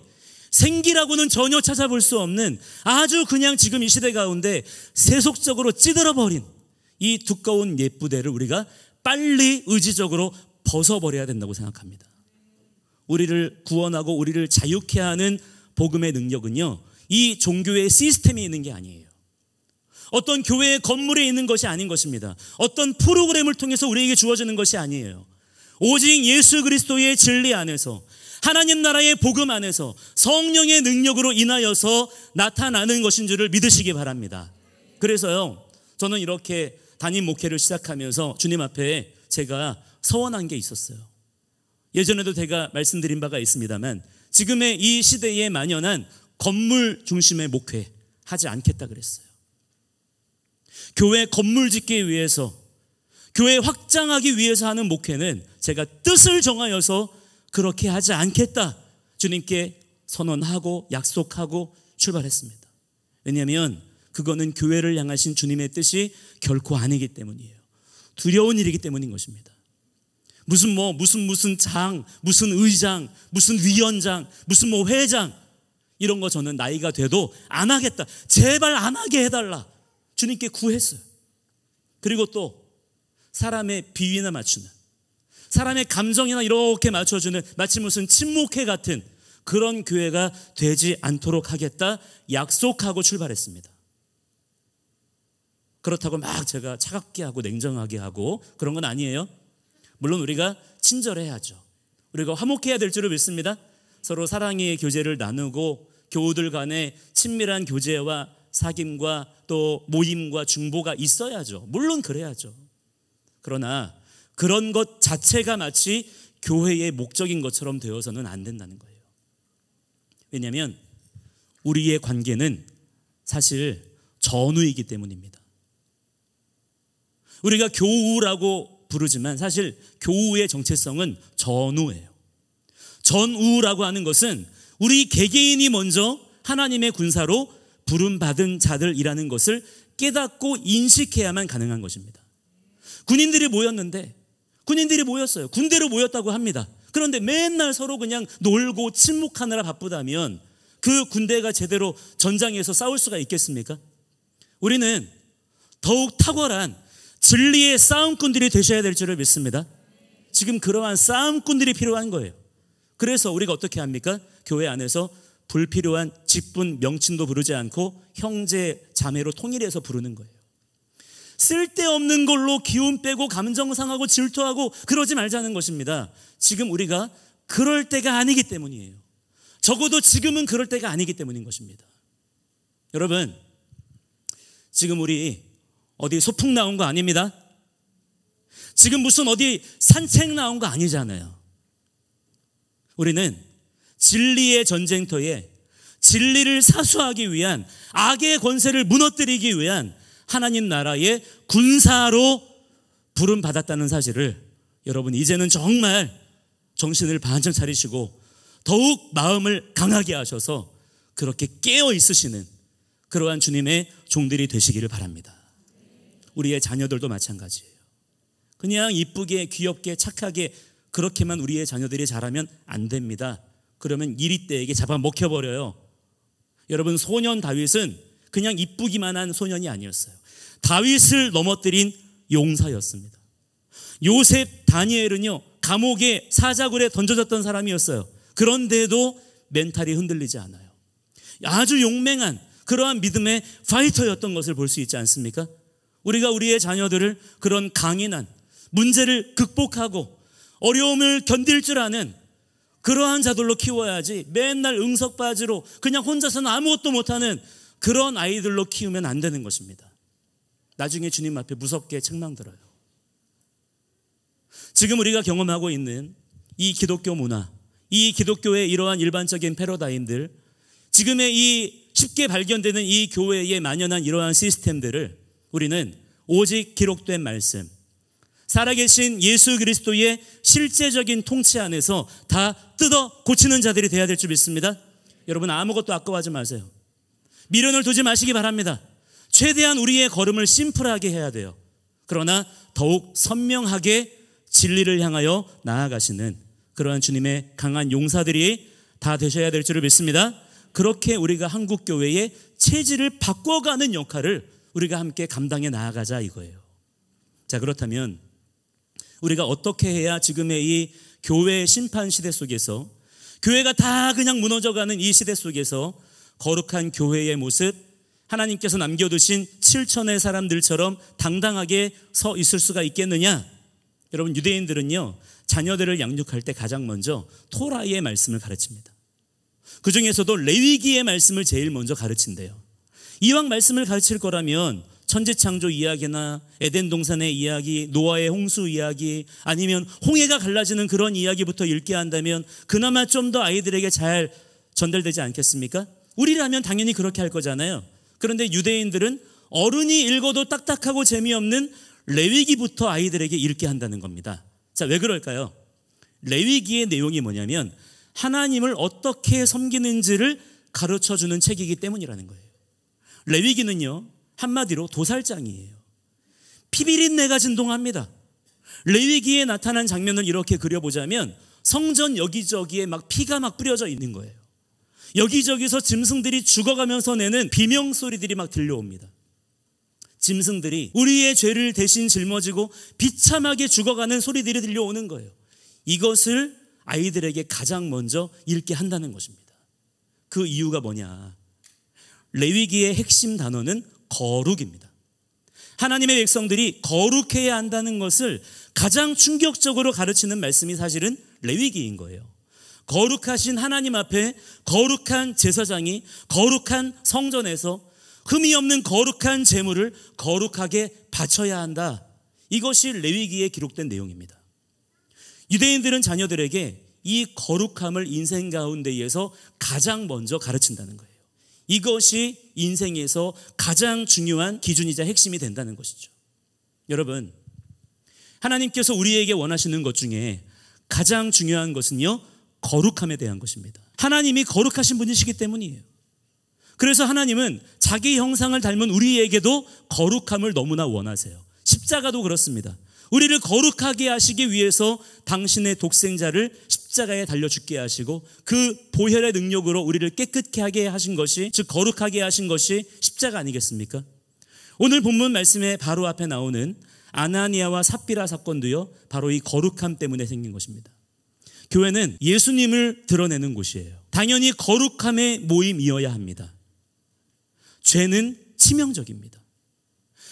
생기라고는 전혀 찾아볼 수 없는 아주 그냥 지금 이 시대 가운데 세속적으로 찌들어버린 이 두꺼운 옛부대를 우리가 빨리 의지적으로 벗어버려야 된다고 생각합니다. 우리를 구원하고 우리를 자유케 하는 복음의 능력은요, 이 종교의 시스템에 있는 게 아니에요. 어떤 교회의 건물에 있는 것이 아닌 것입니다. 어떤 프로그램을 통해서 우리에게 주어지는 것이 아니에요. 오직 예수 그리스도의 진리 안에서, 하나님 나라의 복음 안에서 성령의 능력으로 인하여서 나타나는 것인 줄을 믿으시기 바랍니다. 그래서요, 저는 이렇게 담임 목회를 시작하면서 주님 앞에 제가 서원한 게 있었어요. 예전에도 제가 말씀드린 바가 있습니다만 지금의 이 시대에 만연한 건물 중심의 목회 하지 않겠다 그랬어요. 교회 건물 짓기 위해서, 교회 확장하기 위해서 하는 목회는 제가 뜻을 정하여서 그렇게 하지 않겠다 주님께 선언하고 약속하고 출발했습니다. 왜냐하면 그거는 교회를 향하신 주님의 뜻이 결코 아니기 때문이에요. 두려운 일이기 때문인 것입니다. 무슨 장, 무슨 의장, 무슨 위원장, 무슨 회장, 이런 거 저는 나이가 돼도 안 하겠다, 제발 안 하게 해달라 주님께 구했어요. 그리고 또 사람의 비위나 맞추는, 사람의 감정이나 이렇게 맞춰주는 마치 무슨 친목회 같은 그런 교회가 되지 않도록 하겠다 약속하고 출발했습니다. 그렇다고 막 제가 차갑게 하고 냉정하게 하고 그런 건 아니에요. 물론 우리가 친절해야죠. 우리가 화목해야 될 줄을 믿습니다. 서로 사랑의 교제를 나누고 교우들 간의 친밀한 교제와 사귐과 또 모임과 중보가 있어야죠. 물론 그래야죠. 그러나 그런 것 자체가 마치 교회의 목적인 것처럼 되어서는 안 된다는 거예요. 왜냐하면 우리의 관계는 사실 전우이기 때문입니다. 우리가 교우라고 부르지만 사실 교우의 정체성은 전우예요. 전우라고 하는 것은 우리 개개인이 먼저 하나님의 군사로 부름받은 자들이라는 것을 깨닫고 인식해야만 가능한 것입니다. 군인들이 모였어요. 군대로 모였다고 합니다. 그런데 맨날 서로 그냥 놀고 침묵하느라 바쁘다면 그 군대가 제대로 전장에서 싸울 수가 있겠습니까? 우리는 더욱 탁월한 진리의 싸움꾼들이 되셔야 될 줄을 믿습니다. 지금 그러한 싸움꾼들이 필요한 거예요. 그래서 우리가 어떻게 합니까? 교회 안에서 불필요한 직분 명칭도 부르지 않고 형제 자매로 통일해서 부르는 거예요. 쓸데없는 걸로 기운 빼고 감정 상하고 질투하고 그러지 말자는 것입니다. 지금 우리가 그럴 때가 아니기 때문이에요. 적어도 지금은 그럴 때가 아니기 때문인 것입니다. 여러분, 지금 우리 어디 소풍 나온 거 아닙니다. 지금 무슨 어디 산책 나온 거 아니잖아요. 우리는 진리의 전쟁터에 진리를 사수하기 위한, 악의 권세를 무너뜨리기 위한 하나님 나라의 군사로 부름받았다는 사실을 여러분 이제는 정말 정신을 반짝 차리시고 더욱 마음을 강하게 하셔서 그렇게 깨어 있으시는 그러한 주님의 종들이 되시기를 바랍니다. 우리의 자녀들도 마찬가지예요. 그냥 이쁘게 귀엽게 착하게 그렇게만 우리의 자녀들이 자라면 안 됩니다. 그러면 이리떼에게 잡아먹혀버려요. 여러분, 소년 다윗은 그냥 이쁘기만 한 소년이 아니었어요. 다윗을 넘어뜨린 용사였습니다. 요셉, 다니엘은요, 감옥에 사자굴에 던져졌던 사람이었어요. 그런데도 멘탈이 흔들리지 않아요. 아주 용맹한 그러한 믿음의 파이터였던 것을 볼 수 있지 않습니까? 우리가 우리의 자녀들을 그런 강인한, 문제를 극복하고 어려움을 견딜 줄 아는 그러한 자들로 키워야지 맨날 응석바지로 그냥 혼자서는 아무것도 못하는 그런 아이들로 키우면 안 되는 것입니다. 나중에 주님 앞에 무섭게 책망들어요. 지금 우리가 경험하고 있는 이 기독교 문화, 이 기독교의 이러한 일반적인 패러다임들, 지금의 이 쉽게 발견되는 이 교회에 만연한 이러한 시스템들을 우리는 오직 기록된 말씀, 살아계신 예수 그리스도의 실제적인 통치 안에서 다 뜯어 고치는 자들이 되어야 될 줄 믿습니다. 여러분, 아무것도 아까워하지 마세요. 미련을 두지 마시기 바랍니다. 최대한 우리의 걸음을 심플하게 해야 돼요. 그러나 더욱 선명하게 진리를 향하여 나아가시는 그러한 주님의 강한 용사들이 다 되셔야 될 줄을 믿습니다. 그렇게 우리가 한국교회의 체질을 바꿔가는 역할을 우리가 함께 감당해 나아가자 이거예요. 자, 그렇다면 우리가 어떻게 해야 지금의 이 교회의 심판 시대 속에서, 교회가 다 그냥 무너져가는 이 시대 속에서 거룩한 교회의 모습, 하나님께서 남겨두신 7천의 사람들처럼 당당하게 서 있을 수가 있겠느냐? 여러분, 유대인들은요, 자녀들을 양육할 때 가장 먼저 토라의 말씀을 가르칩니다. 그 중에서도 레위기의 말씀을 제일 먼저 가르친대요. 이왕 말씀을 가르칠 거라면 천지창조 이야기나 에덴 동산의 이야기, 노아의 홍수 이야기, 아니면 홍해가 갈라지는 그런 이야기부터 읽게 한다면 그나마 좀 더 아이들에게 잘 전달되지 않겠습니까? 우리라면 당연히 그렇게 할 거잖아요. 그런데 유대인들은 어른이 읽어도 딱딱하고 재미없는 레위기부터 아이들에게 읽게 한다는 겁니다. 자, 왜 그럴까요? 레위기의 내용이 뭐냐면 하나님을 어떻게 섬기는지를 가르쳐주는 책이기 때문이라는 거예요. 레위기는요, 한마디로 도살장이에요. 피비린내가 진동합니다. 레위기에 나타난 장면을 이렇게 그려보자면 성전 여기저기에 막 피가 막 뿌려져 있는 거예요. 여기저기서 짐승들이 죽어가면서 내는 비명소리들이 막 들려옵니다. 짐승들이 우리의 죄를 대신 짊어지고 비참하게 죽어가는 소리들이 들려오는 거예요. 이것을 아이들에게 가장 먼저 읽게 한다는 것입니다. 그 이유가 뭐냐? 레위기의 핵심 단어는 거룩입니다. 하나님의 백성들이 거룩해야 한다는 것을 가장 충격적으로 가르치는 말씀이 사실은 레위기인 거예요. 거룩하신 하나님 앞에 거룩한 제사장이 거룩한 성전에서 흠이 없는 거룩한 제물을 거룩하게 바쳐야 한다. 이것이 레위기에 기록된 내용입니다. 유대인들은 자녀들에게 이 거룩함을 인생 가운데에서 가장 먼저 가르친다는 거예요. 이것이 인생에서 가장 중요한 기준이자 핵심이 된다는 것이죠. 여러분, 하나님께서 우리에게 원하시는 것 중에 가장 중요한 것은요, 거룩함에 대한 것입니다. 하나님이 거룩하신 분이시기 때문이에요. 그래서 하나님은 자기 형상을 닮은 우리에게도 거룩함을 너무나 원하세요. 십자가도 그렇습니다. 우리를 거룩하게 하시기 위해서 당신의 독생자를 십자가에 십자가에 달려 죽게 하시고 그 보혈의 능력으로 우리를 깨끗게 하게 하신 것이, 즉 거룩하게 하신 것이 십자가 아니겠습니까? 오늘 본문 말씀에 바로 앞에 나오는 아나니아와 삽비라 사건도요, 바로 이 거룩함 때문에 생긴 것입니다. 교회는 예수님을 드러내는 곳이에요. 당연히 거룩함의 모임이어야 합니다. 죄는 치명적입니다.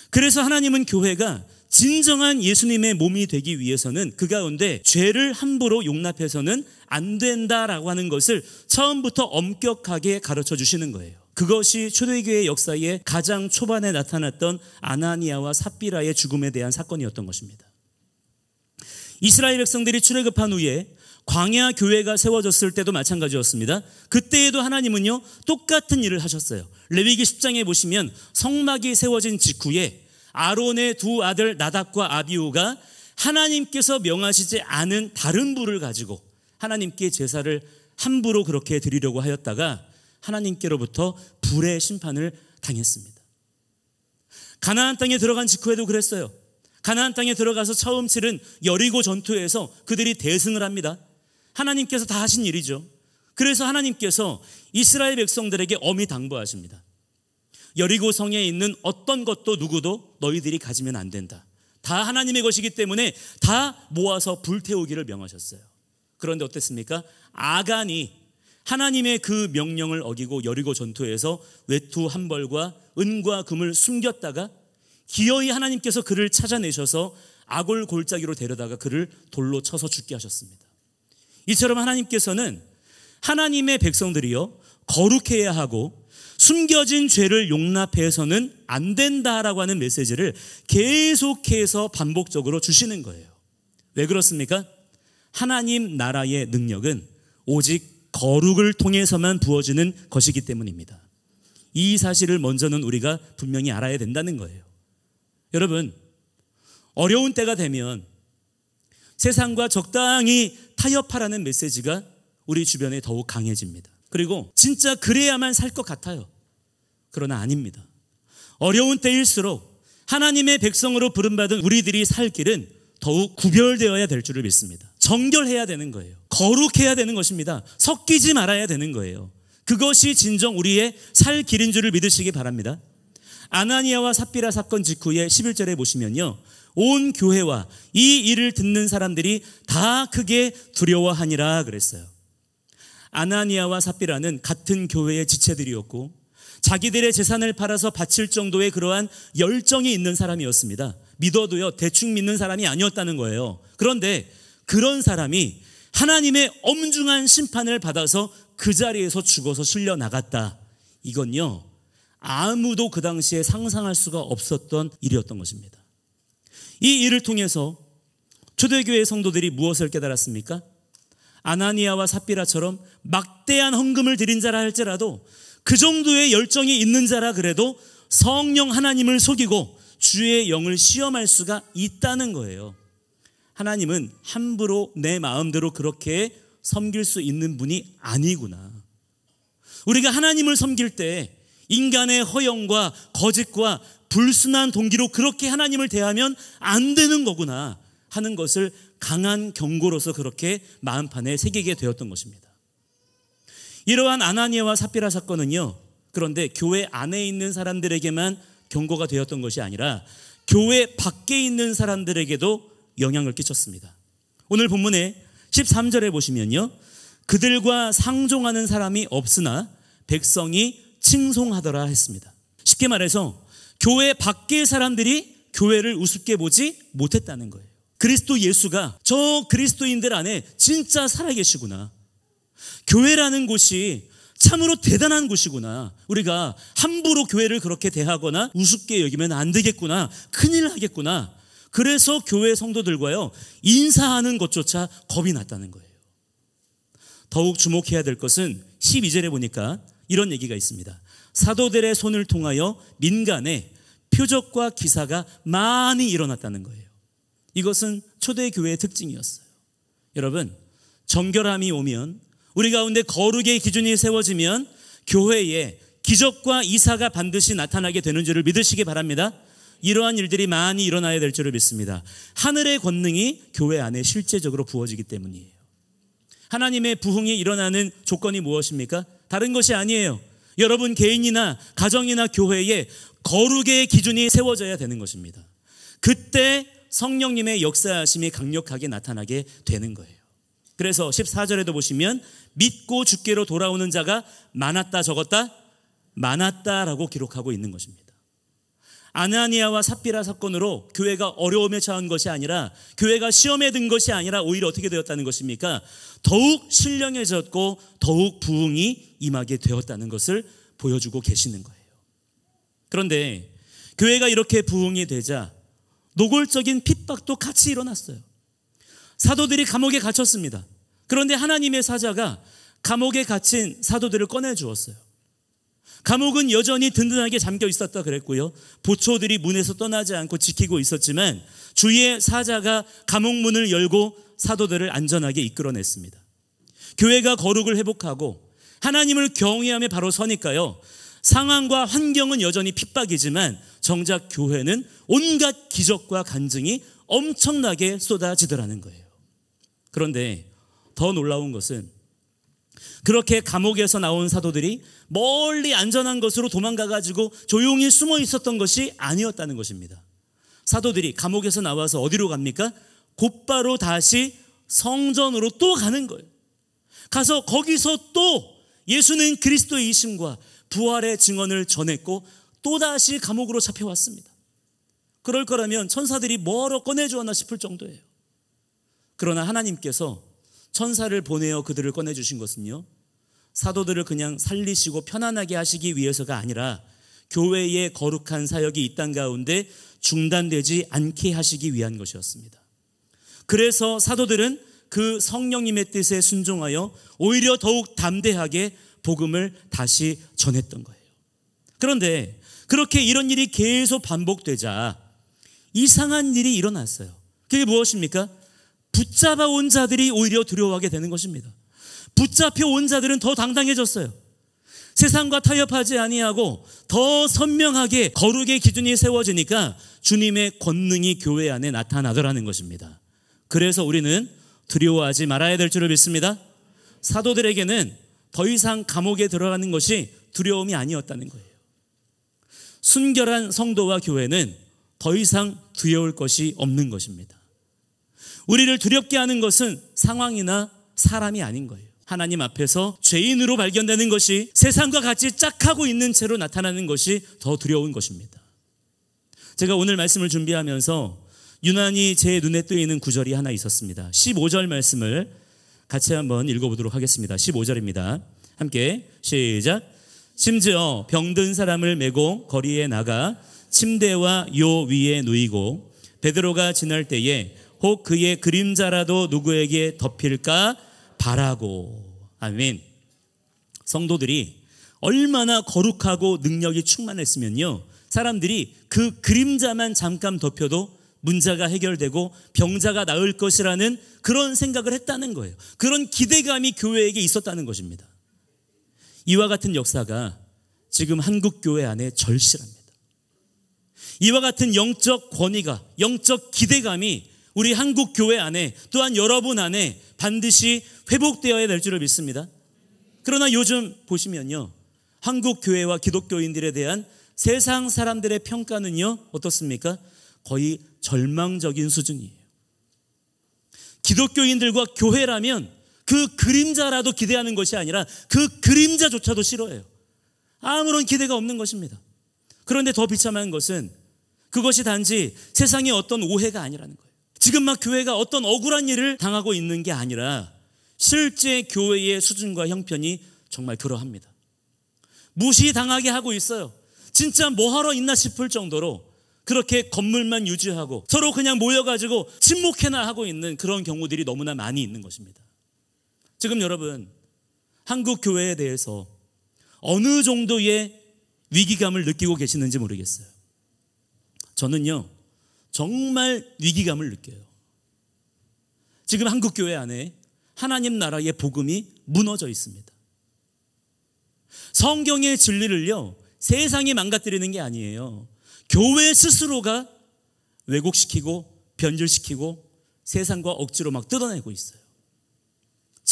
그래서 하나님은 교회가 진정한 예수님의 몸이 되기 위해서는 그 가운데 죄를 함부로 용납해서는 안 된다라고 하는 것을 처음부터 엄격하게 가르쳐 주시는 거예요. 그것이 초대교회 역사의 가장 초반에 나타났던 아나니아와 삽비라의 죽음에 대한 사건이었던 것입니다. 이스라엘 백성들이 출애굽한 후에 광야 교회가 세워졌을 때도 마찬가지였습니다. 그때에도 하나님은요, 똑같은 일을 하셨어요. 레위기 10장에 보시면 성막이 세워진 직후에 아론의 두 아들 나답과 아비후가 하나님께서 명하시지 않은 다른 불을 가지고 하나님께 제사를 함부로 그렇게 드리려고 하였다가 하나님께로부터 불의 심판을 당했습니다. 가나안 땅에 들어간 직후에도 그랬어요. 가나안 땅에 들어가서 처음 치른 여리고 전투에서 그들이 대승을 합니다. 하나님께서 다 하신 일이죠. 그래서 하나님께서 이스라엘 백성들에게 엄히 당부하십니다. 여리고 성에 있는 어떤 것도 누구도 너희들이 가지면 안 된다. 다 하나님의 것이기 때문에 다 모아서 불태우기를 명하셨어요. 그런데 어땠습니까? 아간이 하나님의 그 명령을 어기고 여리고 전투에서 외투 한 벌과 은과 금을 숨겼다가 기어이 하나님께서 그를 찾아내셔서 아골 골짜기로 데려다가 그를 돌로 쳐서 죽게 하셨습니다. 이처럼 하나님께서는 하나님의 백성들이요, 거룩해야 하고 숨겨진 죄를 용납해서는 안 된다라고 하는 메시지를 계속해서 반복적으로 주시는 거예요. 왜 그렇습니까? 하나님 나라의 능력은 오직 거룩을 통해서만 부어지는 것이기 때문입니다. 이 사실을 먼저는 우리가 분명히 알아야 된다는 거예요. 여러분, 어려운 때가 되면 세상과 적당히 타협하라는 메시지가 우리 주변에 더욱 강해집니다. 그리고 진짜 그래야만 살 것 같아요. 그러나 아닙니다. 어려운 때일수록 하나님의 백성으로 부름받은 우리들이 살 길은 더욱 구별되어야 될 줄을 믿습니다. 정결해야 되는 거예요. 거룩해야 되는 것입니다. 섞이지 말아야 되는 거예요. 그것이 진정 우리의 살 길인 줄을 믿으시기 바랍니다. 아나니아와 삽비라 사건 직후에 11절에 보시면요, 온 교회와 이 일을 듣는 사람들이 다 크게 두려워하니라 그랬어요. 아나니아와 삽비라는 같은 교회의 지체들이었고 자기들의 재산을 팔아서 바칠 정도의 그러한 열정이 있는 사람이었습니다. 믿어도요, 대충 믿는 사람이 아니었다는 거예요. 그런데 그런 사람이 하나님의 엄중한 심판을 받아서 그 자리에서 죽어서 실려 나갔다. 이건요, 아무도 그 당시에 상상할 수가 없었던 일이었던 것입니다. 이 일을 통해서 초대교회 성도들이 무엇을 깨달았습니까? 아나니아와 삽비라처럼 막대한 헌금을 드린 자라 할지라도, 그 정도의 열정이 있는 자라 그래도 성령 하나님을 속이고 주의 영을 시험할 수가 있다는 거예요. 하나님은 함부로 내 마음대로 그렇게 섬길 수 있는 분이 아니구나. 우리가 하나님을 섬길 때 인간의 허영과 거짓과 불순한 동기로 그렇게 하나님을 대하면 안 되는 거구나 하는 것을 강한 경고로서 그렇게 마음판에 새기게 되었던 것입니다. 이러한 아나니아와 삽비라 사건은요, 그런데 교회 안에 있는 사람들에게만 경고가 되었던 것이 아니라 교회 밖에 있는 사람들에게도 영향을 끼쳤습니다. 오늘 본문에 13절에 보시면요, 그들과 상종하는 사람이 없으나 백성이 칭송하더라 했습니다. 쉽게 말해서 교회 밖의 사람들이 교회를 우습게 보지 못했다는 거예요. 그리스도 예수가 저 그리스도인들 안에 진짜 살아계시구나. 교회라는 곳이 참으로 대단한 곳이구나. 우리가 함부로 교회를 그렇게 대하거나 우습게 여기면 안 되겠구나. 큰일 나겠구나. 그래서 교회 성도들과요, 인사하는 것조차 겁이 났다는 거예요. 더욱 주목해야 될 것은 12절에 보니까 이런 얘기가 있습니다. 사도들의 손을 통하여 민간에 표적과 기사가 많이 일어났다는 거예요. 이것은 초대교회의 특징이었어요. 여러분, 정결함이 오면, 우리 가운데 거룩의 기준이 세워지면 교회에 기적과 이사가 반드시 나타나게 되는 줄을 믿으시기 바랍니다. 이러한 일들이 많이 일어나야 될 줄을 믿습니다. 하늘의 권능이 교회 안에 실제적으로 부어지기 때문이에요. 하나님의 부흥이 일어나는 조건이 무엇입니까? 다른 것이 아니에요. 여러분 개인이나 가정이나 교회에 거룩의 기준이 세워져야 되는 것입니다. 그때 성령님의 역사하심이 강력하게 나타나게 되는 거예요. 그래서 14절에도 보시면 믿고 주께로 돌아오는 자가 많았다 적었다? 많았다라고 기록하고 있는 것입니다. 아나니아와 삽비라 사건으로 교회가 어려움에 처한 것이 아니라, 교회가 시험에 든 것이 아니라 오히려 어떻게 되었다는 것입니까? 더욱 신령해졌고 더욱 부흥이 임하게 되었다는 것을 보여주고 계시는 거예요. 그런데 교회가 이렇게 부흥이 되자 노골적인 핍박도 같이 일어났어요. 사도들이 감옥에 갇혔습니다. 그런데 하나님의 사자가 감옥에 갇힌 사도들을 꺼내 주었어요. 감옥은 여전히 든든하게 잠겨 있었다 그랬고요. 보초들이 문에서 떠나지 않고 지키고 있었지만 주의 사자가 감옥 문을 열고 사도들을 안전하게 이끌어냈습니다. 교회가 거룩을 회복하고 하나님을 경외하며 바로 서니까요, 상황과 환경은 여전히 핍박이지만 정작 교회는 온갖 기적과 간증이 엄청나게 쏟아지더라는 거예요. 그런데 더 놀라운 것은 그렇게 감옥에서 나온 사도들이 멀리 안전한 곳으로 도망가가지고 조용히 숨어 있었던 것이 아니었다는 것입니다. 사도들이 감옥에서 나와서 어디로 갑니까? 곧바로 다시 성전으로 또 가는 거예요. 가서 거기서 또 예수는 그리스도이심과 부활의 증언을 전했고 또다시 감옥으로 잡혀왔습니다. 그럴 거라면 천사들이 뭐하러 꺼내주었나 싶을 정도예요. 그러나 하나님께서 천사를 보내어 그들을 꺼내주신 것은요, 사도들을 그냥 살리시고 편안하게 하시기 위해서가 아니라 교회의 거룩한 사역이 이 땅 가운데 중단되지 않게 하시기 위한 것이었습니다. 그래서 사도들은 그 성령님의 뜻에 순종하여 오히려 더욱 담대하게 복음을 다시 전했던 거예요. 그런데 그렇게 이런 일이 계속 반복되자 이상한 일이 일어났어요. 그게 무엇입니까? 붙잡아 온 자들이 오히려 두려워하게 되는 것입니다. 붙잡혀 온 자들은 더 당당해졌어요. 세상과 타협하지 아니하고 더 선명하게 거룩의 기준이 세워지니까 주님의 권능이 교회 안에 나타나더라는 것입니다. 그래서 우리는 두려워하지 말아야 될 줄을 믿습니다. 사도들에게는 더 이상 감옥에 들어가는 것이 두려움이 아니었다는 거예요. 순결한 성도와 교회는 더 이상 두려울 것이 없는 것입니다. 우리를 두렵게 하는 것은 상황이나 사람이 아닌 거예요. 하나님 앞에서 죄인으로 발견되는 것이 세상과 같이 짝하고 있는 채로 나타나는 것이 더 두려운 것입니다. 제가 오늘 말씀을 준비하면서 유난히 제 눈에 띄는 구절이 하나 있었습니다. 15절 말씀을 같이 한번 읽어보도록 하겠습니다. 15절입니다. 함께 시작. 심지어 병든 사람을 메고 거리에 나가 침대와 요 위에 누이고 베드로가 지날 때에 혹 그의 그림자라도 누구에게 덮일까 바라고. 아멘. 성도들이 얼마나 거룩하고 능력이 충만했으면요, 사람들이 그 그림자만 잠깐 덮여도 문제가 해결되고 병자가 나을 것이라는 그런 생각을 했다는 거예요. 그런 기대감이 교회에게 있었다는 것입니다. 이와 같은 역사가 지금 한국 교회 안에 절실합니다. 이와 같은 영적 권위가, 영적 기대감이 우리 한국 교회 안에, 또한 여러분 안에 반드시 회복되어야 될 줄을 믿습니다. 그러나 요즘 보시면요, 한국 교회와 기독교인들에 대한 세상 사람들의 평가는요, 어떻습니까? 거의 절망적인 수준이에요. 기독교인들과 교회라면 그 그림자라도 기대하는 것이 아니라 그 그림자조차도 싫어해요. 아무런 기대가 없는 것입니다. 그런데 더 비참한 것은 그것이 단지 세상의 어떤 오해가 아니라는 거예요. 지금 막 교회가 어떤 억울한 일을 당하고 있는 게 아니라 실제 교회의 수준과 형편이 정말 그러합니다. 무시당하게 하고 있어요. 진짜 뭐하러 있나 싶을 정도로 그렇게 건물만 유지하고 서로 그냥 모여가지고 침묵해나 하고 있는 그런 경우들이 너무나 많이 있는 것입니다. 지금 여러분, 한국 교회에 대해서 어느 정도의 위기감을 느끼고 계시는지 모르겠어요. 저는요, 정말 위기감을 느껴요. 지금 한국 교회 안에 하나님 나라의 복음이 무너져 있습니다. 성경의 진리를요, 세상이 망가뜨리는 게 아니에요. 교회 스스로가 왜곡시키고 변질시키고 세상과 억지로 막 뜯어내고 있어요.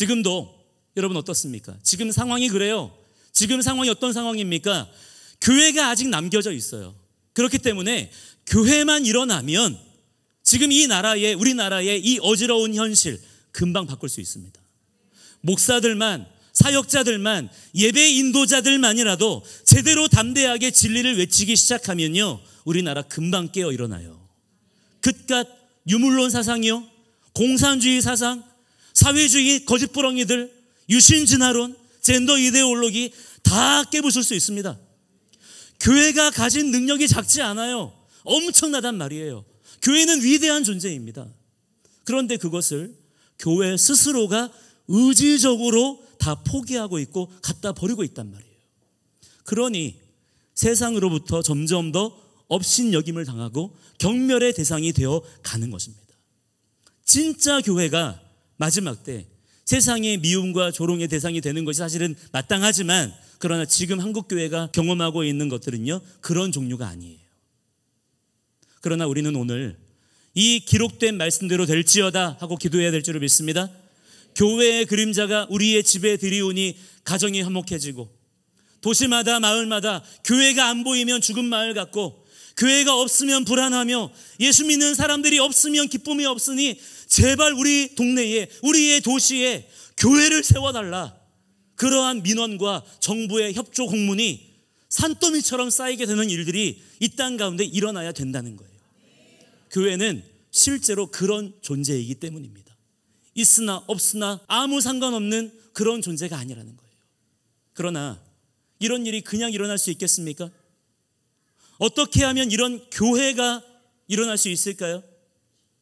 지금도 여러분 어떻습니까? 지금 상황이 그래요. 지금 상황이 어떤 상황입니까? 교회가 아직 남겨져 있어요. 그렇기 때문에 교회만 일어나면 지금 이 나라의, 우리나라의 이 어지러운 현실 금방 바꿀 수 있습니다. 목사들만, 사역자들만, 예배 인도자들만이라도 제대로 담대하게 진리를 외치기 시작하면요, 우리나라 금방 깨어 일어나요. 그깟 유물론 사상이요, 공산주의 사상, 사회주의 거짓부렁이들, 유신진화론, 젠더 이데올로기 다 깨부술 수 있습니다. 교회가 가진 능력이 작지 않아요. 엄청나단 말이에요. 교회는 위대한 존재입니다. 그런데 그것을 교회 스스로가 의지적으로 다 포기하고 있고 갖다 버리고 있단 말이에요. 그러니 세상으로부터 점점 더 업신여김을 당하고 경멸의 대상이 되어 가는 것입니다. 진짜 교회가 마지막 때 세상의 미움과 조롱의 대상이 되는 것이 사실은 마땅하지만, 그러나 지금 한국교회가 경험하고 있는 것들은요, 그런 종류가 아니에요. 그러나 우리는 오늘 이 기록된 말씀대로 될지어다 하고 기도해야 될 줄을 믿습니다. 교회의 그림자가 우리의 집에 들이오니 가정이 화목해지고, 도시마다 마을마다 교회가 안 보이면 죽은 마을 같고, 교회가 없으면 불안하며, 예수 믿는 사람들이 없으면 기쁨이 없으니 제발 우리 동네에, 우리의 도시에 교회를 세워달라. 그러한 민원과 정부의 협조 공문이 산더미처럼 쌓이게 되는 일들이 이 땅 가운데 일어나야 된다는 거예요. 교회는 실제로 그런 존재이기 때문입니다. 있으나 없으나 아무 상관없는 그런 존재가 아니라는 거예요. 그러나 이런 일이 그냥 일어날 수 있겠습니까? 어떻게 하면 이런 교회가 일어날 수 있을까요?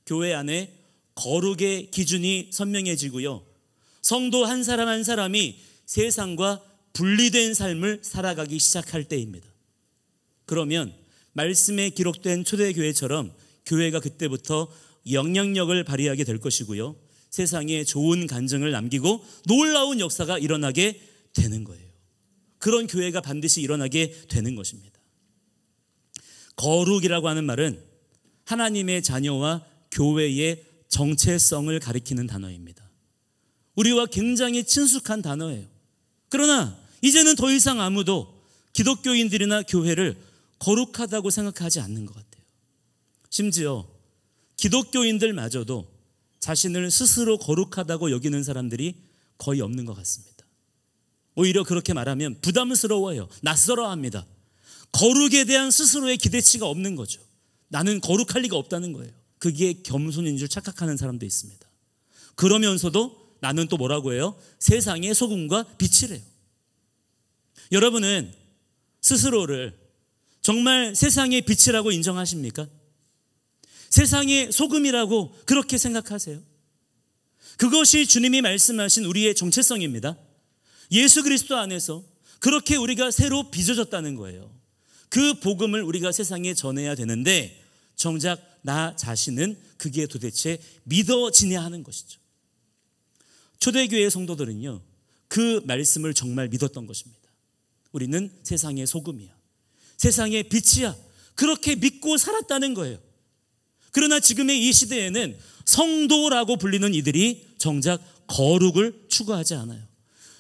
교회 안에 거룩의 기준이 선명해지고요, 성도 한 사람 한 사람이 세상과 분리된 삶을 살아가기 시작할 때입니다. 그러면 말씀에 기록된 초대교회처럼 교회가 그때부터 영향력을 발휘하게 될 것이고요, 세상에 좋은 간증을 남기고 놀라운 역사가 일어나게 되는 거예요. 그런 교회가 반드시 일어나게 되는 것입니다. 거룩이라고 하는 말은 하나님의 자녀와 교회의 정체성을 가리키는 단어입니다. 우리와 굉장히 친숙한 단어예요. 그러나 이제는 더 이상 아무도 기독교인들이나 교회를 거룩하다고 생각하지 않는 것 같아요. 심지어 기독교인들마저도 자신을 스스로 거룩하다고 여기는 사람들이 거의 없는 것 같습니다. 오히려 그렇게 말하면 부담스러워요. 낯설어합니다. 거룩에 대한 스스로의 기대치가 없는 거죠. 나는 거룩할 리가 없다는 거예요. 그게 겸손인 줄 착각하는 사람도 있습니다. 그러면서도 나는 또 뭐라고 해요? 세상의 소금과 빛이래요. 여러분은 스스로를 정말 세상의 빛이라고 인정하십니까? 세상의 소금이라고 그렇게 생각하세요? 그것이 주님이 말씀하신 우리의 정체성입니다. 예수 그리스도 안에서 그렇게 우리가 새로 빚어졌다는 거예요. 그 복음을 우리가 세상에 전해야 되는데 정작 나 자신은 그게 도대체 믿어지냐 하는 것이죠. 초대교회 성도들은요, 그 말씀을 정말 믿었던 것입니다. 우리는 세상의 소금이야, 세상의 빛이야, 그렇게 믿고 살았다는 거예요. 그러나 지금의 이 시대에는 성도라고 불리는 이들이 정작 거룩을 추구하지 않아요.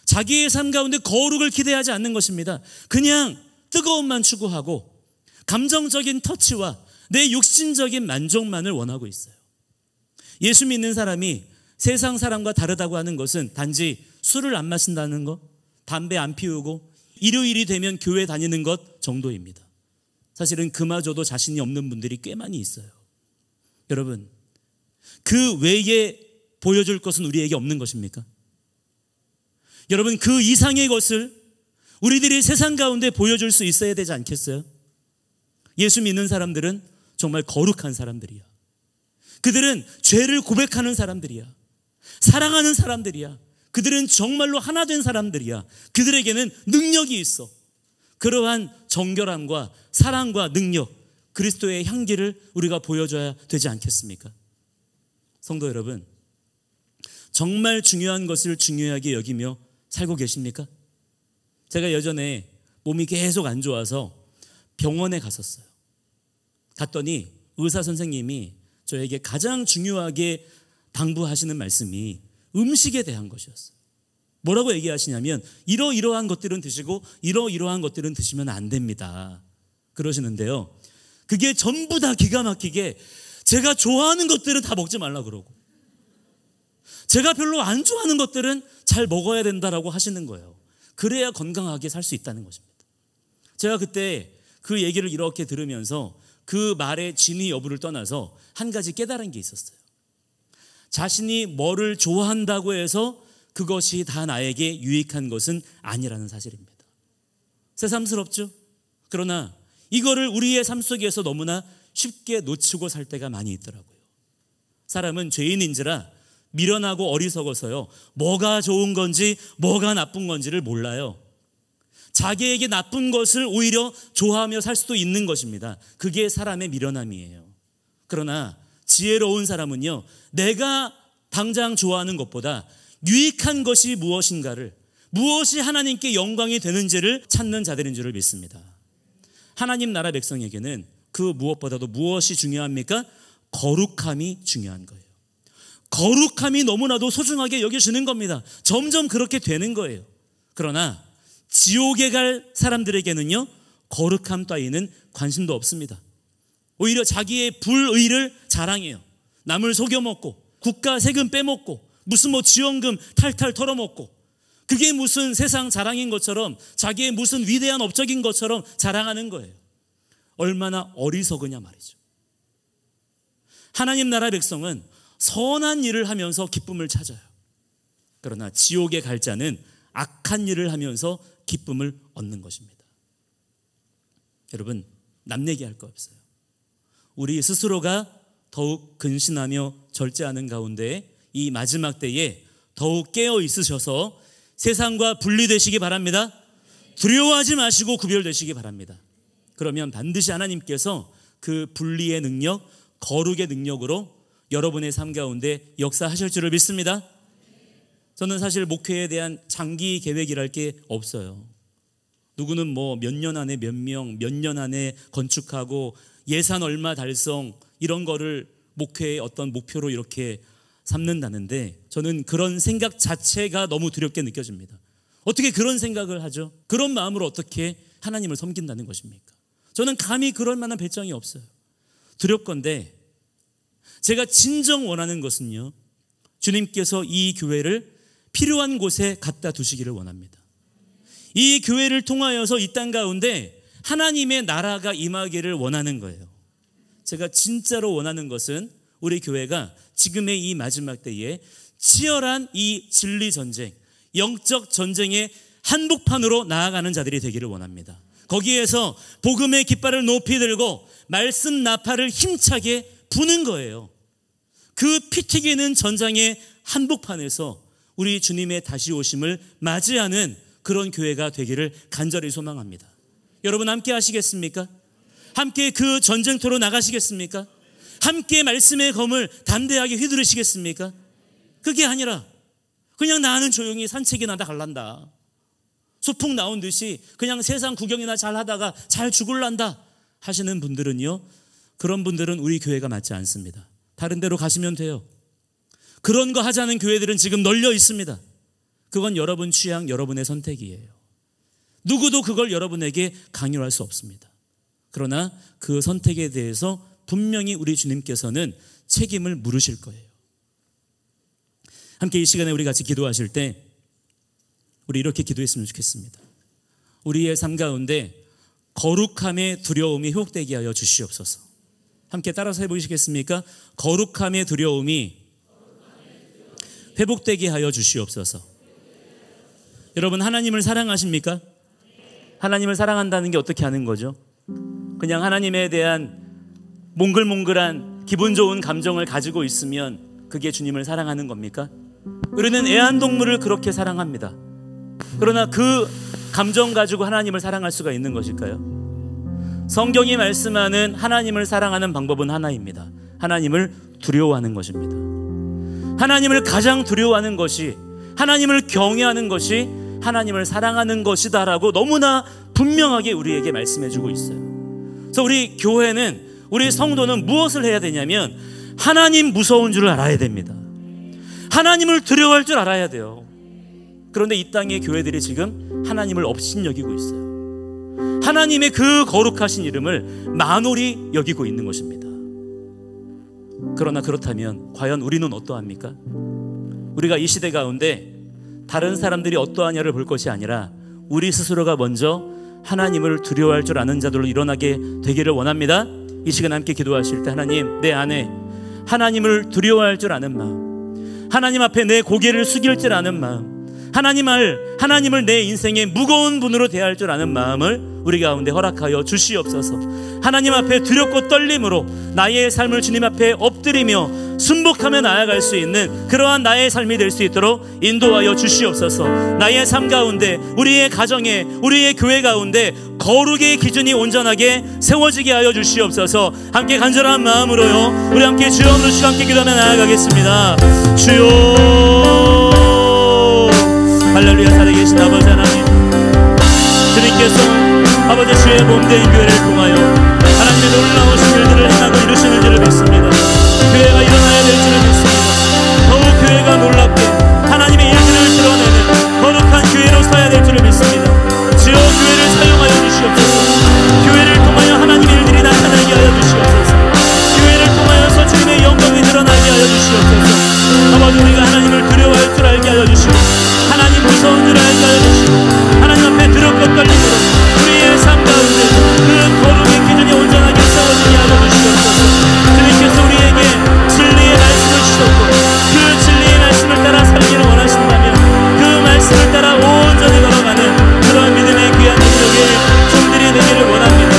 자기의 삶 가운데 거룩을 기대하지 않는 것입니다. 그냥 뜨거움만 추구하고 감정적인 터치와 내 육신적인 만족만을 원하고 있어요. 예수 믿는 사람이 세상 사람과 다르다고 하는 것은 단지 술을 안 마신다는 것, 담배 안 피우고 일요일이 되면 교회 다니는 것 정도입니다. 사실은 그마저도 자신이 없는 분들이 꽤 많이 있어요. 여러분, 그 외에 보여줄 것은 우리에게 없는 것입니까? 여러분, 그 이상의 것을 우리들이 세상 가운데 보여줄 수 있어야 되지 않겠어요? 예수 믿는 사람들은 정말 거룩한 사람들이야. 그들은 죄를 고백하는 사람들이야. 사랑하는 사람들이야. 그들은 정말로 하나 된 사람들이야. 그들에게는 능력이 있어. 그러한 정결함과 사랑과 능력, 그리스도의 향기를 우리가 보여줘야 되지 않겠습니까? 성도 여러분, 정말 중요한 것을 중요하게 여기며 살고 계십니까? 제가 예전에 몸이 계속 안 좋아서 병원에 갔었어요. 갔더니 의사 선생님이 저에게 가장 중요하게 당부하시는 말씀이 음식에 대한 것이었어요. 뭐라고 얘기하시냐면 이러이러한 것들은 드시고 이러이러한 것들은 드시면 안 됩니다 그러시는데요, 그게 전부 다 기가 막히게 제가 좋아하는 것들은 다 먹지 말라 그러고 제가 별로 안 좋아하는 것들은 잘 먹어야 된다라고 하시는 거예요. 그래야 건강하게 살 수 있다는 것입니다. 제가 그때 그 얘기를 이렇게 들으면서 그 말의 진위 여부를 떠나서 한 가지 깨달은 게 있었어요. 자신이 뭐를 좋아한다고 해서 그것이 다 나에게 유익한 것은 아니라는 사실입니다. 새삼스럽죠? 그러나 이거를 우리의 삶 속에서 너무나 쉽게 놓치고 살 때가 많이 있더라고요. 사람은 죄인인지라 미련하고 어리석어서요, 뭐가 좋은 건지 뭐가 나쁜 건지를 몰라요. 자기에게 나쁜 것을 오히려 좋아하며 살 수도 있는 것입니다. 그게 사람의 미련함이에요. 그러나 지혜로운 사람은요, 내가 당장 좋아하는 것보다 유익한 것이 무엇인가를, 무엇이 하나님께 영광이 되는지를 찾는 자들인 줄을 믿습니다. 하나님 나라 백성에게는 그 무엇보다도 무엇이 중요합니까? 거룩함이 중요한 거예요. 거룩함이 너무나도 소중하게 여겨지는 겁니다. 점점 그렇게 되는 거예요. 그러나 지옥에 갈 사람들에게는요, 거룩함 따위는 관심도 없습니다. 오히려 자기의 불의를 자랑해요. 남을 속여먹고 국가 세금 빼먹고 무슨 지원금 탈탈 털어먹고, 그게 무슨 세상 자랑인 것처럼, 자기의 무슨 위대한 업적인 것처럼 자랑하는 거예요. 얼마나 어리석으냐 말이죠. 하나님 나라 백성은 선한 일을 하면서 기쁨을 찾아요. 그러나 지옥에 갈 자는 악한 일을 하면서 기쁨을 얻는 것입니다. 여러분, 남 얘기할 거 없어요. 우리 스스로가 더욱 근신하며 절제하는 가운데 이 마지막 때에 더욱 깨어 있으셔서 세상과 분리되시기 바랍니다. 두려워하지 마시고 구별되시기 바랍니다. 그러면 반드시 하나님께서 그 분리의 능력, 거룩의 능력으로 여러분의 삶 가운데 역사하실 줄을 믿습니다. 저는 사실 목회에 대한 장기 계획이랄 게 없어요. 누구는 몇 년 안에 몇 명, 몇 년 안에 건축하고 예산 얼마 달성, 이런 거를 목회의 어떤 목표로 이렇게 삼는다는데, 저는 그런 생각 자체가 너무 두렵게 느껴집니다. 어떻게 그런 생각을 하죠? 그런 마음으로 어떻게 하나님을 섬긴다는 것입니까? 저는 감히 그럴 만한 배짱이 없어요. 두렵건대 제가 진정 원하는 것은요, 주님께서 이 교회를 필요한 곳에 갖다 두시기를 원합니다. 이 교회를 통하여서 이 땅 가운데 하나님의 나라가 임하기를 원하는 거예요. 제가 진짜로 원하는 것은 우리 교회가 지금의 이 마지막 때에 치열한 이 진리 전쟁, 영적 전쟁의 한복판으로 나아가는 자들이 되기를 원합니다. 거기에서 복음의 깃발을 높이 들고 말씀 나팔을 힘차게 부는 거예요. 그 피 튀기는 전장의 한복판에서 우리 주님의 다시 오심을 맞이하는 그런 교회가 되기를 간절히 소망합니다. 여러분 함께 하시겠습니까? 함께 그 전쟁터로 나가시겠습니까? 함께 말씀의 검을 담대하게 휘두르시겠습니까? 그게 아니라 그냥 나는 조용히 산책이나 다 갈란다, 소풍 나온 듯이 그냥 세상 구경이나 잘 하다가 잘 죽을란다 하시는 분들은요, 그런 분들은 우리 교회가 맞지 않습니다. 다른 데로 가시면 돼요. 그런 거 하자는 교회들은 지금 널려 있습니다. 그건 여러분 취향, 여러분의 선택이에요. 누구도 그걸 여러분에게 강요할 수 없습니다. 그러나 그 선택에 대해서 분명히 우리 주님께서는 책임을 물으실 거예요. 함께 이 시간에 우리 같이 기도하실 때 우리 이렇게 기도했으면 좋겠습니다. 우리의 삶 가운데 거룩함의 두려움이 회복되게 하여 주시옵소서. 함께 따라서 해보시겠습니까? 거룩함의 두려움이 회복되게 하여 주시옵소서. 여러분, 하나님을 사랑하십니까? 하나님을 사랑한다는 게 어떻게 하는 거죠? 그냥 하나님에 대한 몽글몽글한 기분 좋은 감정을 가지고 있으면 그게 주님을 사랑하는 겁니까? 우리는 애완동물을 그렇게 사랑합니다. 그러나 그 감정 가지고 하나님을 사랑할 수가 있는 것일까요? 성경이 말씀하는 하나님을 사랑하는 방법은 하나입니다. 하나님을 두려워하는 것입니다. 하나님을 가장 두려워하는 것이, 하나님을 경외하는 것이 하나님을 사랑하는 것이다라고 너무나 분명하게 우리에게 말씀해주고 있어요. 그래서 우리 교회는, 우리 성도는 무엇을 해야 되냐면 하나님 무서운 줄을 알아야 됩니다. 하나님을 두려워할 줄 알아야 돼요. 그런데 이 땅의 교회들이 지금 하나님을 업신여기고 있어요. 하나님의 그 거룩하신 이름을 만홀히 여기고 있는 것입니다. 그러나 그렇다면 과연 우리는 어떠합니까? 우리가 이 시대 가운데 다른 사람들이 어떠하냐를 볼 것이 아니라 우리 스스로가 먼저 하나님을 두려워할 줄 아는 자들로 일어나게 되기를 원합니다. 이 시간 함께 기도하실 때 하나님, 내 안에 하나님을 두려워할 줄 아는 마음, 하나님 앞에 내 고개를 숙일 줄 아는 마음, 하나님을 내 인생의 무거운 분으로 대할 줄 아는 마음을 우리 가운데 허락하여 주시옵소서. 하나님 앞에 두렵고 떨림으로 나의 삶을 주님 앞에 엎드리며 순복하며 나아갈 수 있는 그러한 나의 삶이 될 수 있도록 인도하여 주시옵소서. 나의 삶 가운데, 우리의 가정에, 우리의 교회 가운데 거룩의 기준이 온전하게 세워지게 하여 주시옵소서. 함께 간절한 마음으로요, 우리 함께 주여 부르시고 함께 기도하며 나아가겠습니다. 주여, 할렐루야. 살아계신 아버지 하나님, 주님께서 아버지 주의 몸된 교회를 통하여 하나님의 놀라우신 일들을 행하고 이루시는 줄을 믿습니다. 교회가 일어나야 될 줄을 믿습니다. 더욱 교회가 놀랍게 하나님의 일들을 드러내는 거룩한 교회로 서야 될 줄을 믿습니다. 주여, 교회를 사용하여 주시옵소서. 교회를 통하여 하나님의 일들이 나타나게 하여 주시옵소서. 교회를 통하여서 주님의 영광이 드러나게 하여 주시옵소서. 아버지, 우리가 하나님을 두려워할 줄 알게 하여 주시고 하나님 무서운 줄 알게 하여 주시고 하나님 앞에 두렵고 떨림으로 우리의 삶 가운데 그 거룩의 기준이 온전하게 세워지게 하여 주시옵소서. 주님께서 우리에게 진리의 말씀을 주셨고 그 진리의 말씀을 따라 살기를 원하신다면 그 말씀을 따라 온전히 걸어가는 그런 믿음의 귀한 능력의 종들이 되기를 원합니다.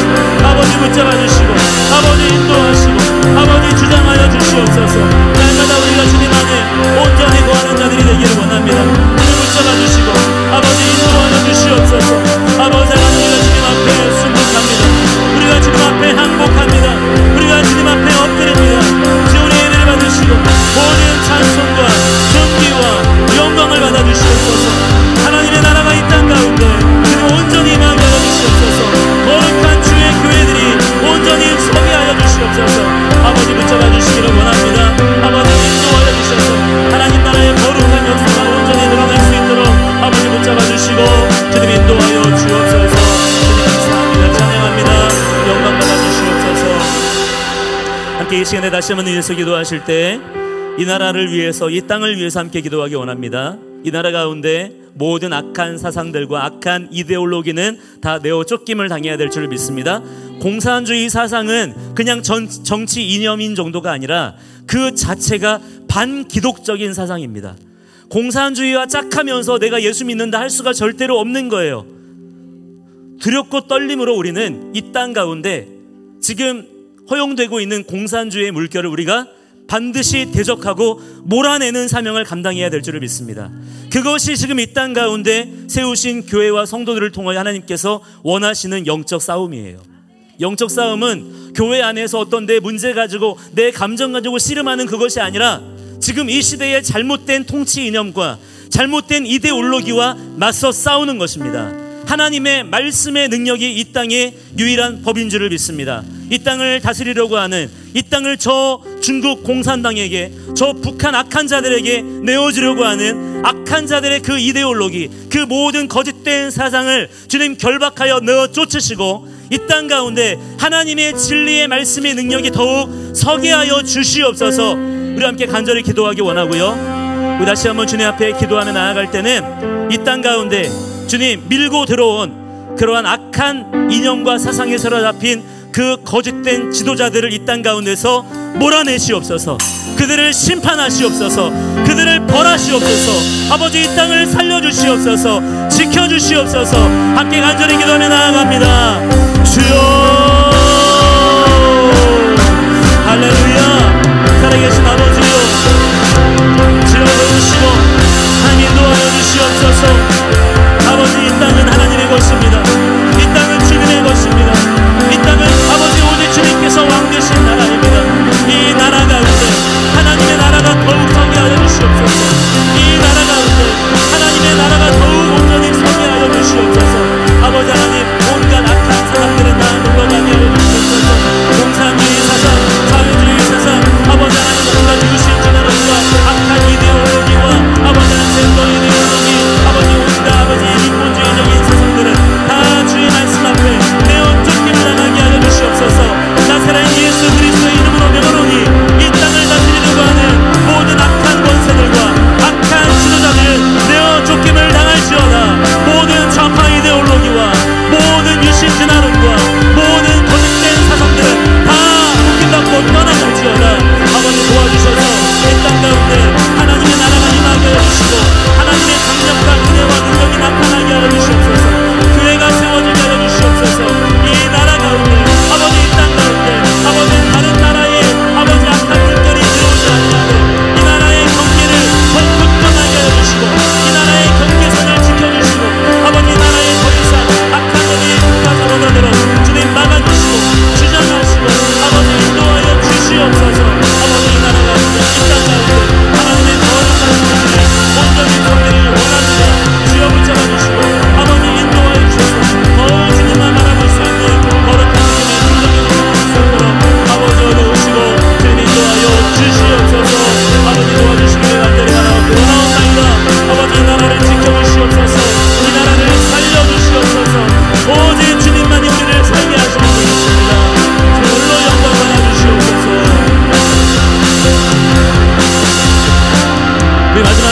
아버지 붙잡아 주시고 아버지 인도하시고 아버지 주장하여 주시옵소서. 날마다 우리가 주님 안에 온전히 거하는 자들이 되기를 원합니다. 붙잡아 주시고 아버지 인도하여 주시옵소서. 아버지 하나님, 우리가 주님 앞에 순복합니다. 우리가 주님 앞에 항복합니다. 우리가 주님 앞에 엎드립니다. 주 우리의 은혜를 받으시고 모든 찬송과 존귀와 영광을 받아 주시옵소서. 하나님의 나라가 이 땅 가운데 주님 온전히 임하게 하여 주시옵소서. 거룩한 주의 교회들이 온전히 서게 하여 주시옵소서. 아버지 붙잡아 주시기를 원합니다. 아버지 인도하여 주셔서 하나님 나라의 거룩한 역사가 온전히 드러날 수 있도록 아버지 붙잡아 주시고 주님 인도하여 주옵소서. 주님 감사합니다. 찬양합니다. 영광 받아 주시옵소서. 함께 이 시간에 다시 한번 위해서 기도하실 때 이 나라를 위해서, 이 땅을 위해서 함께 기도하기 원합니다. 이 나라 가운데 모든 악한 사상들과 악한 이데올로기는 다 내어 쫓김을 당해야 될 줄 믿습니다. 공산주의 사상은 그냥 정치 이념인 정도가 아니라 그 자체가 반기독적인 사상입니다. 공산주의와 짝하면서 내가 예수 믿는다 할 수가 절대로 없는 거예요. 두렵고 떨림으로 우리는 이 땅 가운데 지금 허용되고 있는 공산주의의 물결을 우리가 반드시 대적하고 몰아내는 사명을 감당해야 될 줄을 믿습니다. 그것이 지금 이 땅 가운데 세우신 교회와 성도들을 통하여 하나님께서 원하시는 영적 싸움이에요. 영적 싸움은 교회 안에서 어떤 내 문제 가지고 내 감정 가지고 씨름하는 그것이 아니라 지금 이 시대의 잘못된 통치 이념과 잘못된 이데올로기와 맞서 싸우는 것입니다. 하나님의 말씀의 능력이 이 땅의 유일한 법인 줄을 믿습니다. 이 땅을 다스리려고 하는, 이 땅을 저 중국 공산당에게, 저 북한 악한 자들에게 내어주려고 하는 악한 자들의 그 이데올로기, 그 모든 거짓된 사상을 주님 결박하여 내어 쫓으시고 이 땅 가운데 하나님의 진리의 말씀의 능력이 더욱 서게 하여 주시옵소서. 우리 함께 간절히 기도하기 원하고요, 우리 다시 한번 주님 앞에 기도하며 나아갈 때는 이 땅 가운데 주님 밀고 들어온 그러한 악한 이념과 사상에 사로잡힌 그 거짓된 지도자들을 이 땅 가운데서 몰아내시옵소서. 그들을 심판하시옵소서. 그들을 벌하시옵소서. 아버지, 이 땅을 살려주시옵소서. 지켜주시옵소서. 함께 간절히 기도하며 나아갑니다. 주여, 할렐루야. 살아계신 아버지요, 지어주시고 하나님 인도하여 주시옵소서. 아버지, 이 땅은 하나님의 것입니다. 이 땅은 주님의 것입니다. 이 땅은 아버지 오직 주님께서 왕 되신 나라입니다. 이 나라 가운데 하나님의 나라가 더욱 서게 하여 주시옵소서. 이 나라 가운데 하나님의 나라가 더욱 온전히 서게 하여 주시옵소서. 아버지 하나님, 온갖 악한 사람들은 다 물러가게 하여 주시옵소서.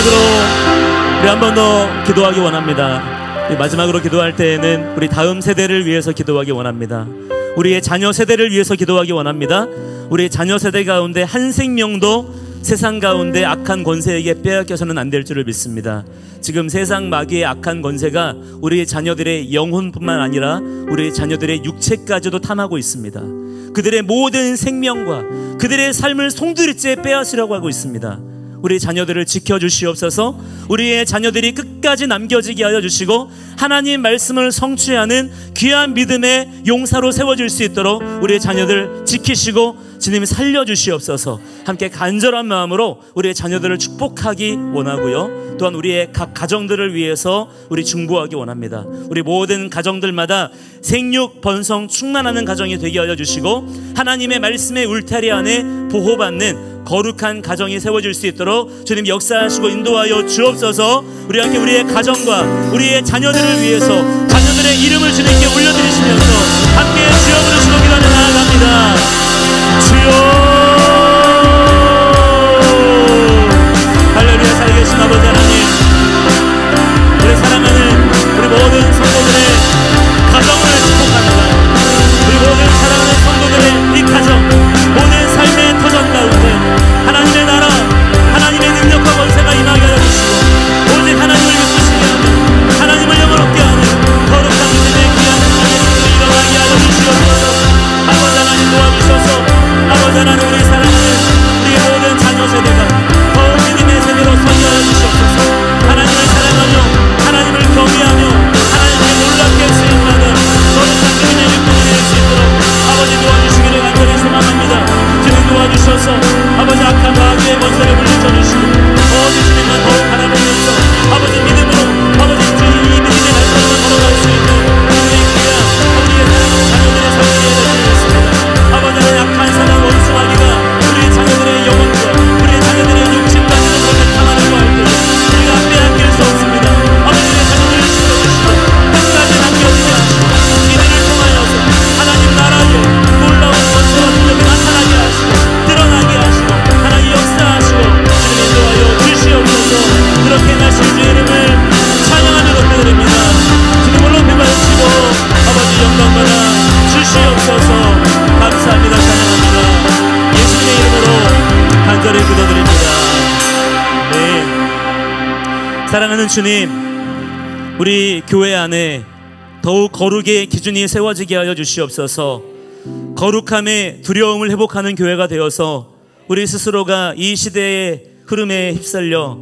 마지막으로 우리 한 번 더 기도하기 원합니다. 마지막으로 기도할 때에는 우리 다음 세대를 위해서 기도하기 원합니다. 우리의 자녀 세대를 위해서 기도하기 원합니다. 우리의 자녀 세대 가운데 한 생명도 세상 가운데 악한 권세에게 빼앗겨서는 안 될 줄을 믿습니다. 지금 세상 마귀의 악한 권세가 우리의 자녀들의 영혼뿐만 아니라 우리의 자녀들의 육체까지도 탐하고 있습니다. 그들의 모든 생명과 그들의 삶을 송두리째 빼앗으려고 하고 있습니다. 우리 자녀들을 지켜주시옵소서. 우리의 자녀들이 끝까지 남겨지게 하여 주시고 하나님 말씀을 성취하는 귀한 믿음의 용사로 세워질 수 있도록 우리의 자녀들 지키시고 주님 살려주시옵소서. 함께 간절한 마음으로 우리의 자녀들을 축복하기 원하고요, 또한 우리의 각 가정들을 위해서 우리 중보하기 원합니다. 우리 모든 가정들마다 생육 번성 충만하는 가정이 되게 하여 주시고 하나님의 말씀의 울타리 안에 보호받는 거룩한 가정이 세워질 수 있도록 주님 역사하시고 인도하여 주옵소서. 우리 함께 우리의 가정과 우리의 자녀들을 위해서 자녀들의 이름을 주님께 올려드리시면서 함께 주여 부르시고 기도하며 나아갑니다. 주여, 할렐루야. 살아계신 아버지 하나님, 우리 사랑하는 우리 모든 성도들의 가정을 축복합니다. 우리 모든 사랑하는 성도들의 이 가정, 모든 삶의 터전 가운데 하나님의 나라, 하나님의 능력과 권세가 임하게 하여 주시고 오직 하나님을 기쁘시게 하는, 하나님을 영원롭게 하는 거룩한 믿음의 귀한 하나님을 일어나게 하여 주시옵소서. 아버지 하나님 도와주셔서 아버지 하나님 우리 사랑하는 우리 모든 자녀 세대가 더욱 믿음의 세대로 서게 하여 주시옵소서. 하나님을 사랑하며 하나님을 경외하며 하나님께 놀랍게 수행하는 거룩한 믿음의 육성을 낼 수 있도록 아버지 도와주시기를 간절히 소망합니다. 주님 도와주셔서 아버지 악한 마귀의 권세를 물리쳐주시고 어디 주님만 더욱 바라보면서 아버지 믿음으로 아버지 주님 이 믿음의 날짜로 걸어갈 수 있는 우리의 귀한 우리의 사랑하는 자녀들의 삶이 되시겠습니다. 아버지 하나님 악한 사랑 원수 마귀가 우리의 자녀들의 영혼과 우리의 자녀들의 육신까지도 그렇게 탐하려고 할 때 우리가 빼앗길 수 없습니다. 아버지의 자녀들을 지켜주시고 끝까지 남겨지게 하시고 이들을 통하여서 하나님 나라의 놀라운 권세와 능력이 나타나게 하시고 드러나게 하시고 하나님 역사하시고 주님 인도하여 주시옵소서. 그렇게 하신 주의 이름을 찬양하며 높여드립니다. 주님 물론 배받으시고 아버지 영광받아 주시옵소서. 감사합니다. 찬양합니다. 예수님의 이름으로 간절히 기도드립니다. 네. 사랑하는 주님, 우리 교회 안에 더욱 거룩의 기준이 세워지게 하여 주시옵소서. 거룩함의 두려움을 회복하는 교회가 되어서 우리 스스로가 이 시대의 흐름에 휩쓸려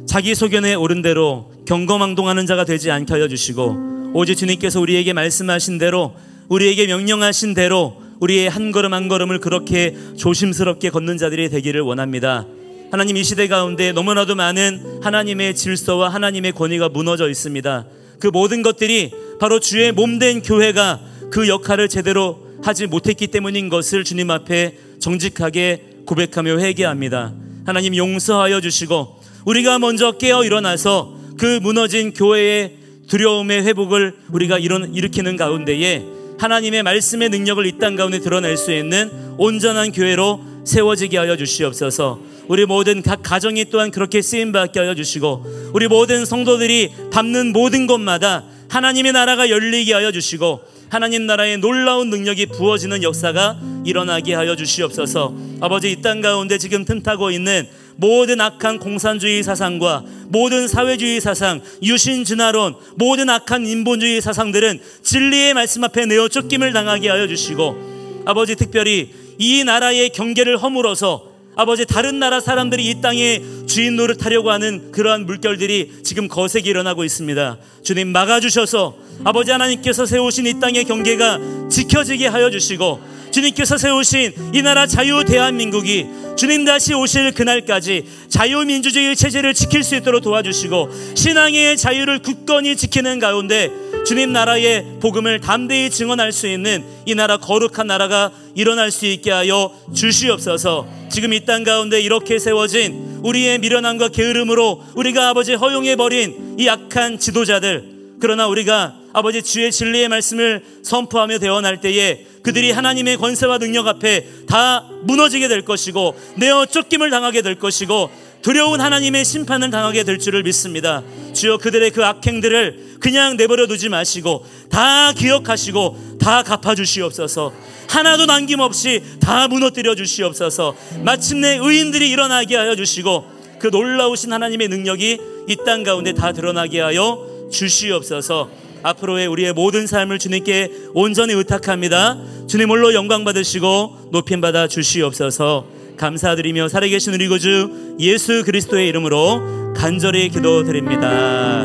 자기 소견에 오른 대로 경거망동하는 자가 되지 않게 하여 주시고 오직 주님께서 우리에게 말씀하신 대로 우리에게 명령하신 대로 우리의 한 걸음 한 걸음을 그렇게 조심스럽게 걷는 자들이 되기를 원합니다. 하나님, 이 시대 가운데 너무나도 많은 하나님의 질서와 하나님의 권위가 무너져 있습니다. 그 모든 것들이 바로 주의 몸된 교회가 그 역할을 제대로 하지 못했기 때문인 것을 주님 앞에 정직하게 고백하며 회개합니다. 하나님, 용서하여 주시고 우리가 먼저 깨어 일어나서 그 무너진 교회의 두려움의 회복을 우리가 일으키는 가운데에 하나님의 말씀의 능력을 이 땅 가운데 드러낼 수 있는 온전한 교회로 세워지게 하여 주시옵소서. 우리 모든 각 가정이 또한 그렇게 쓰임받게 하여 주시고 우리 모든 성도들이 밟는 모든 곳마다 하나님의 나라가 열리게 하여 주시고 하나님 나라의 놀라운 능력이 부어지는 역사가 일어나게 하여 주시옵소서. 아버지, 이 땅 가운데 지금 틈타고 있는 모든 악한 공산주의 사상과 모든 사회주의 사상, 유신진화론, 모든 악한 인본주의 사상들은 진리의 말씀 앞에 내어 쫓김을 당하게 하여 주시고 아버지, 특별히 이 나라의 경계를 허물어서 아버지 다른 나라 사람들이 이 땅에 주인 노릇하려고 하는 그러한 물결들이 지금 거세게 일어나고 있습니다. 주님, 막아주셔서 아버지 하나님께서 세우신 이 땅의 경계가 지켜지게 하여 주시고 주님께서 세우신 이 나라 자유 대한민국이 주님 다시 오실 그날까지 자유민주주의 체제를 지킬 수 있도록 도와주시고 신앙의 자유를 굳건히 지키는 가운데 주님 나라의 복음을 담대히 증언할 수 있는 이 나라 거룩한 나라가 일어날 수 있게 하여 주시옵소서. 지금 이 땅 가운데 이렇게 세워진 우리의 미련함과 게으름으로 우리가 아버지 허용해버린 이 악한 지도자들, 그러나 우리가 아버지 주의 진리의 말씀을 선포하며 대언할 때에 그들이 하나님의 권세와 능력 앞에 다 무너지게 될 것이고 내어 쫓김을 당하게 될 것이고 두려운 하나님의 심판을 당하게 될 줄을 믿습니다. 주여, 그들의 그 악행들을 그냥 내버려 두지 마시고 다 기억하시고 다 갚아주시옵소서. 하나도 남김없이 다 무너뜨려 주시옵소서. 마침내 의인들이 일어나게 하여 주시고 그 놀라우신 하나님의 능력이 이 땅 가운데 다 드러나게 하여 주시옵소서. 앞으로의 우리의 모든 삶을 주님께 온전히 의탁합니다. 주님 홀로 영광 받으시고 높임 받아 주시옵소서. 감사드리며 살아계신 우리 구주 예수 그리스도의 이름으로 간절히 기도드립니다.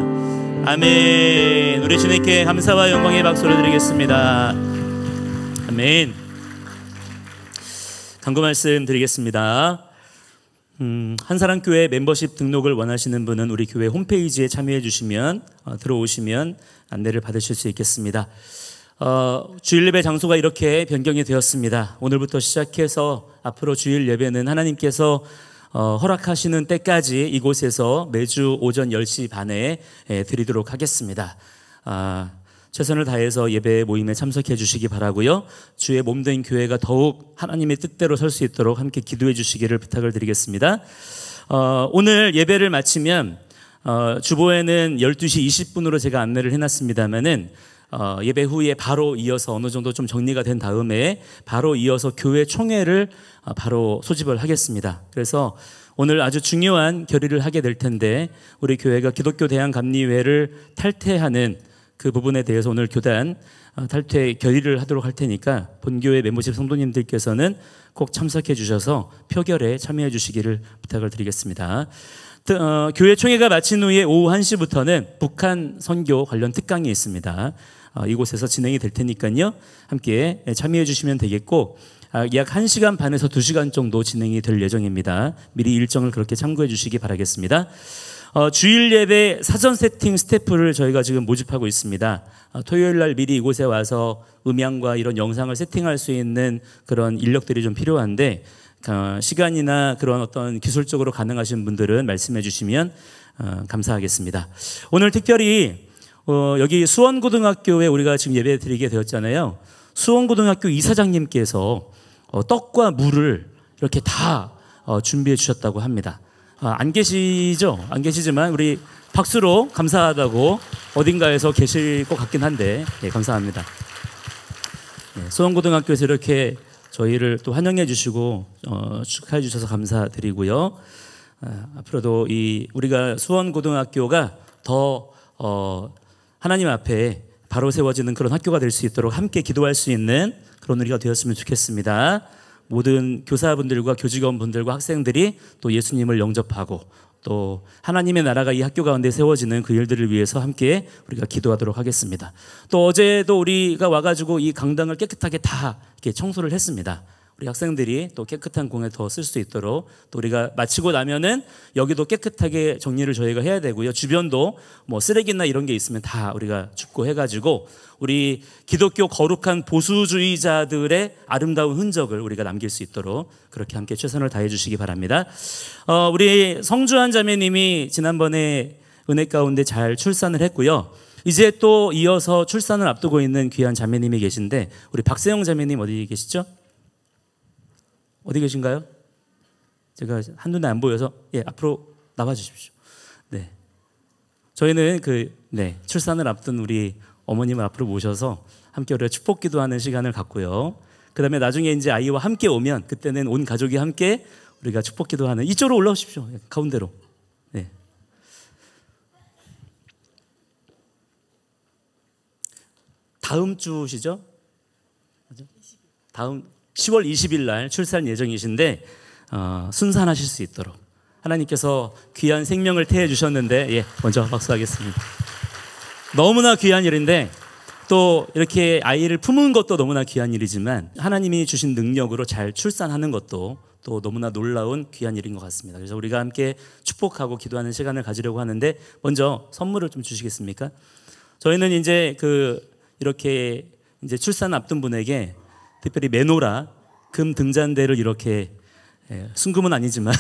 아멘. 우리 주님께 감사와 영광의 박수를 드리겠습니다. 아멘. 간구 말씀 드리겠습니다. 한사랑교회 멤버십 등록을 원하시는 분은 우리 교회 홈페이지에 참여해 주시면 들어오시면 안내를 받으실 수 있겠습니다. 주일 예배 장소가 이렇게 변경이 되었습니다. 오늘부터 시작해서 앞으로 주일 예배는 하나님께서 허락하시는 때까지 이곳에서 매주 오전 10시 반에 드리도록 하겠습니다. 최선을 다해서 예배 모임에 참석해 주시기 바라고요. 주의 몸된 교회가 더욱 하나님의 뜻대로 설 수 있도록 함께 기도해 주시기를 부탁을 드리겠습니다. 오늘 예배를 마치면 주보에는 12시 20분으로 제가 안내를 해놨습니다만은 예배 후에 바로 이어서 어느 정도 좀 정리가 된 다음에 바로 이어서 교회 총회를 바로 소집을 하겠습니다. 그래서 오늘 아주 중요한 결의를 하게 될 텐데 우리 교회가 기독교 대한감리회를 탈퇴하는 그 부분에 대해서 오늘 교단 탈퇴 결의를 하도록 할 테니까 본교회 멤버십 성도님들께서는 꼭 참석해 주셔서 표결에 참여해 주시기를 부탁을 드리겠습니다. 교회 총회가 마친 후에 오후 1시부터는 북한 선교 관련 특강이 있습니다. 이곳에서 진행이 될 테니까요. 함께 참여해 주시면 되겠고 약 1시간 반에서 2시간 정도 진행이 될 예정입니다. 미리 일정을 그렇게 참고해 주시기 바라겠습니다. 주일 예배 사전 세팅 스태프를 저희가 지금 모집하고 있습니다. 토요일 날 미리 이곳에 와서 음향과 이런 영상을 세팅할 수 있는 그런 인력들이 좀 필요한데 시간이나 그런 어떤 기술적으로 가능하신 분들은 말씀해 주시면 감사하겠습니다. 오늘 특별히 여기 수원고등학교에 우리가 지금 예배 드리게 되었잖아요. 수원고등학교 이사장님께서 떡과 물을 이렇게 다 준비해 주셨다고 합니다. 안 계시죠? 안 계시지만 우리 박수로 감사하다고 어딘가에서 계실 것 같긴 한데 감사합니다. 수원고등학교에서 이렇게 저희를 또 환영해 주시고 축하해 주셔서 감사드리고요. 앞으로도 우리가 수원고등학교가 더 하나님 앞에 바로 세워지는 그런 학교가 될 수 있도록 함께 기도할 수 있는 그런 우리가 되었으면 좋겠습니다. 모든 교사분들과 교직원분들과 학생들이 또 예수님을 영접하고 또 하나님의 나라가 이 학교 가운데 세워지는 그 일들을 위해서 함께 우리가 기도하도록 하겠습니다. 또 어제도 우리가 와가지고 이 강당을 깨끗하게 다 이렇게 청소를 했습니다. 우리 학생들이 또 깨끗한 공에 더 쓸 수 있도록 또 우리가 마치고 나면은 여기도 깨끗하게 정리를 저희가 해야 되고요. 주변도 뭐 쓰레기나 이런 게 있으면 다 우리가 줍고 해가지고 우리 기독교 거룩한 보수주의자들의 아름다운 흔적을 우리가 남길 수 있도록 그렇게 함께 최선을 다해 주시기 바랍니다. 우리 성주한 자매님이 지난번에 은혜 가운데 잘 출산을 했고요. 이제 또 이어서 출산을 앞두고 있는 귀한 자매님이 계신데 우리 박세영 자매님 어디 계시죠? 어디 계신가요? 제가 한눈에 안 보여서 앞으로 나와 주십시오. 네, 저희는 출산을 앞둔 우리 어머님을 앞으로 모셔서 함께 우리가 축복 기도하는 시간을 갖고요. 그 다음에 나중에 이제 아이와 함께 오면 그때는 온 가족이 함께 우리가 축복 기도하는 이쪽으로 올라오십시오. 가운데로. 네. 다음 주시죠? 다음 10월 20일 날 출산 예정이신데 순산하실 수 있도록 하나님께서 귀한 생명을 태해 주셨는데 먼저 박수하겠습니다. 너무나 귀한 일인데 또 이렇게 아이를 품은 것도 너무나 귀한 일이지만 하나님이 주신 능력으로 잘 출산하는 것도 또 너무나 놀라운 귀한 일인 것 같습니다. 그래서 우리가 함께 축복하고 기도하는 시간을 가지려고 하는데 먼저 선물을 좀 주시겠습니까? 저희는 이제 이렇게 이제 출산 앞둔 분에게 특별히 메노라 금 등잔대를 이렇게 순금은 아니지만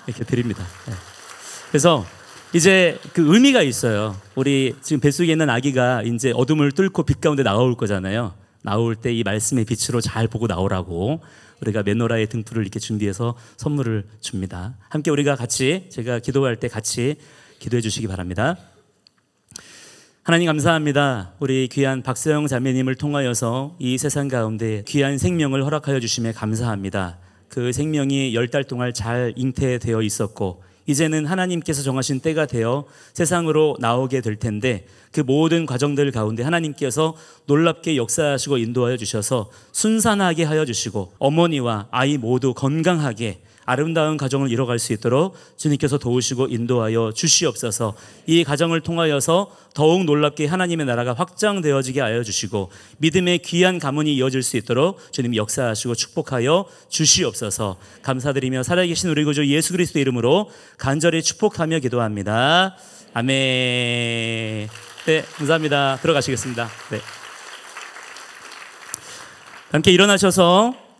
이렇게 드립니다. 그래서 이제 그 의미가 있어요. 우리 지금 뱃속에 있는 아기가 이제 어둠을 뚫고 빛 가운데 나올 거잖아요. 나올 때 이 말씀의 빛으로 잘 보고 나오라고 우리가 메노라의 등불을 이렇게 준비해서 선물을 줍니다. 함께 우리가 같이, 제가 기도할 때 같이 기도해 주시기 바랍니다. 하나님 감사합니다. 우리 귀한 박서영 자매님을 통하여서 이 세상 가운데 귀한 생명을 허락하여 주심에 감사합니다. 그 생명이 10달 동안 잘 잉태되어 있었고 이제는 하나님께서 정하신 때가 되어 세상으로 나오게 될 텐데 그 모든 과정들 가운데 하나님께서 놀랍게 역사하시고 인도하여 주셔서 순산하게 하여 주시고 어머니와 아이 모두 건강하게 아름다운 가정을 이뤄갈 수 있도록 주님께서 도우시고 인도하여 주시옵소서. 이 가정을 통하여서 더욱 놀랍게 하나님의 나라가 확장되어지게 하여 주시고 믿음의 귀한 가문이 이어질 수 있도록 주님 역사하시고 축복하여 주시옵소서. 감사드리며 살아계신 우리 구주 예수 그리스도 이름으로 간절히 축복하며 기도합니다. 아멘. 네, 감사합니다. 들어가시겠습니다. 네. 함께 일어나셔서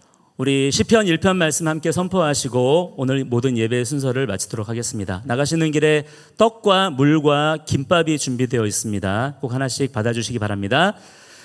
우리 시편 1편 말씀 함께 선포하시고 오늘 모든 예배 순서를 마치도록 하겠습니다. 나가시는 길에 떡과 물과 김밥이 준비되어 있습니다. 꼭 하나씩 받아주시기 바랍니다.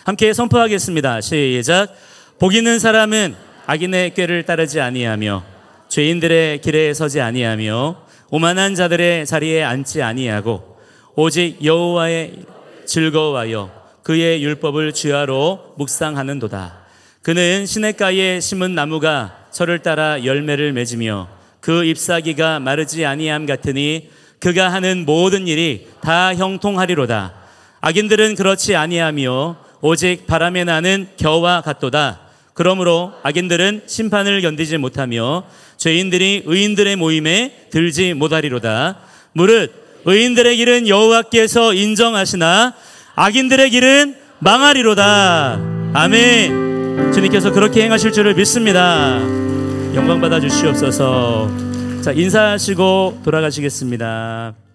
함께 선포하겠습니다. 시작. 복 있는 사람은 악인의 꾀를 따르지 아니하며 죄인들의 길에 서지 아니하며 오만한 자들의 자리에 앉지 아니하고 오직 여호와의 즐거워하여 그의 율법을 주야로 묵상하는도다. 그는 시냇가에 심은 나무가 철을 따라 열매를 맺으며 그 잎사귀가 마르지 아니함 같으니 그가 하는 모든 일이 다 형통하리로다. 악인들은 그렇지 아니하며 오직 바람에 나는 겨와 같도다. 그러므로 악인들은 심판을 견디지 못하며 죄인들이 의인들의 모임에 들지 못하리로다. 무릇 의인들의 길은 여호와께서 인정하시나 악인들의 길은 망하리로다. 아멘. 주님께서 그렇게 행하실 줄을 믿습니다. 영광 받아 주시옵소서. 자, 인사하시고 돌아가시겠습니다.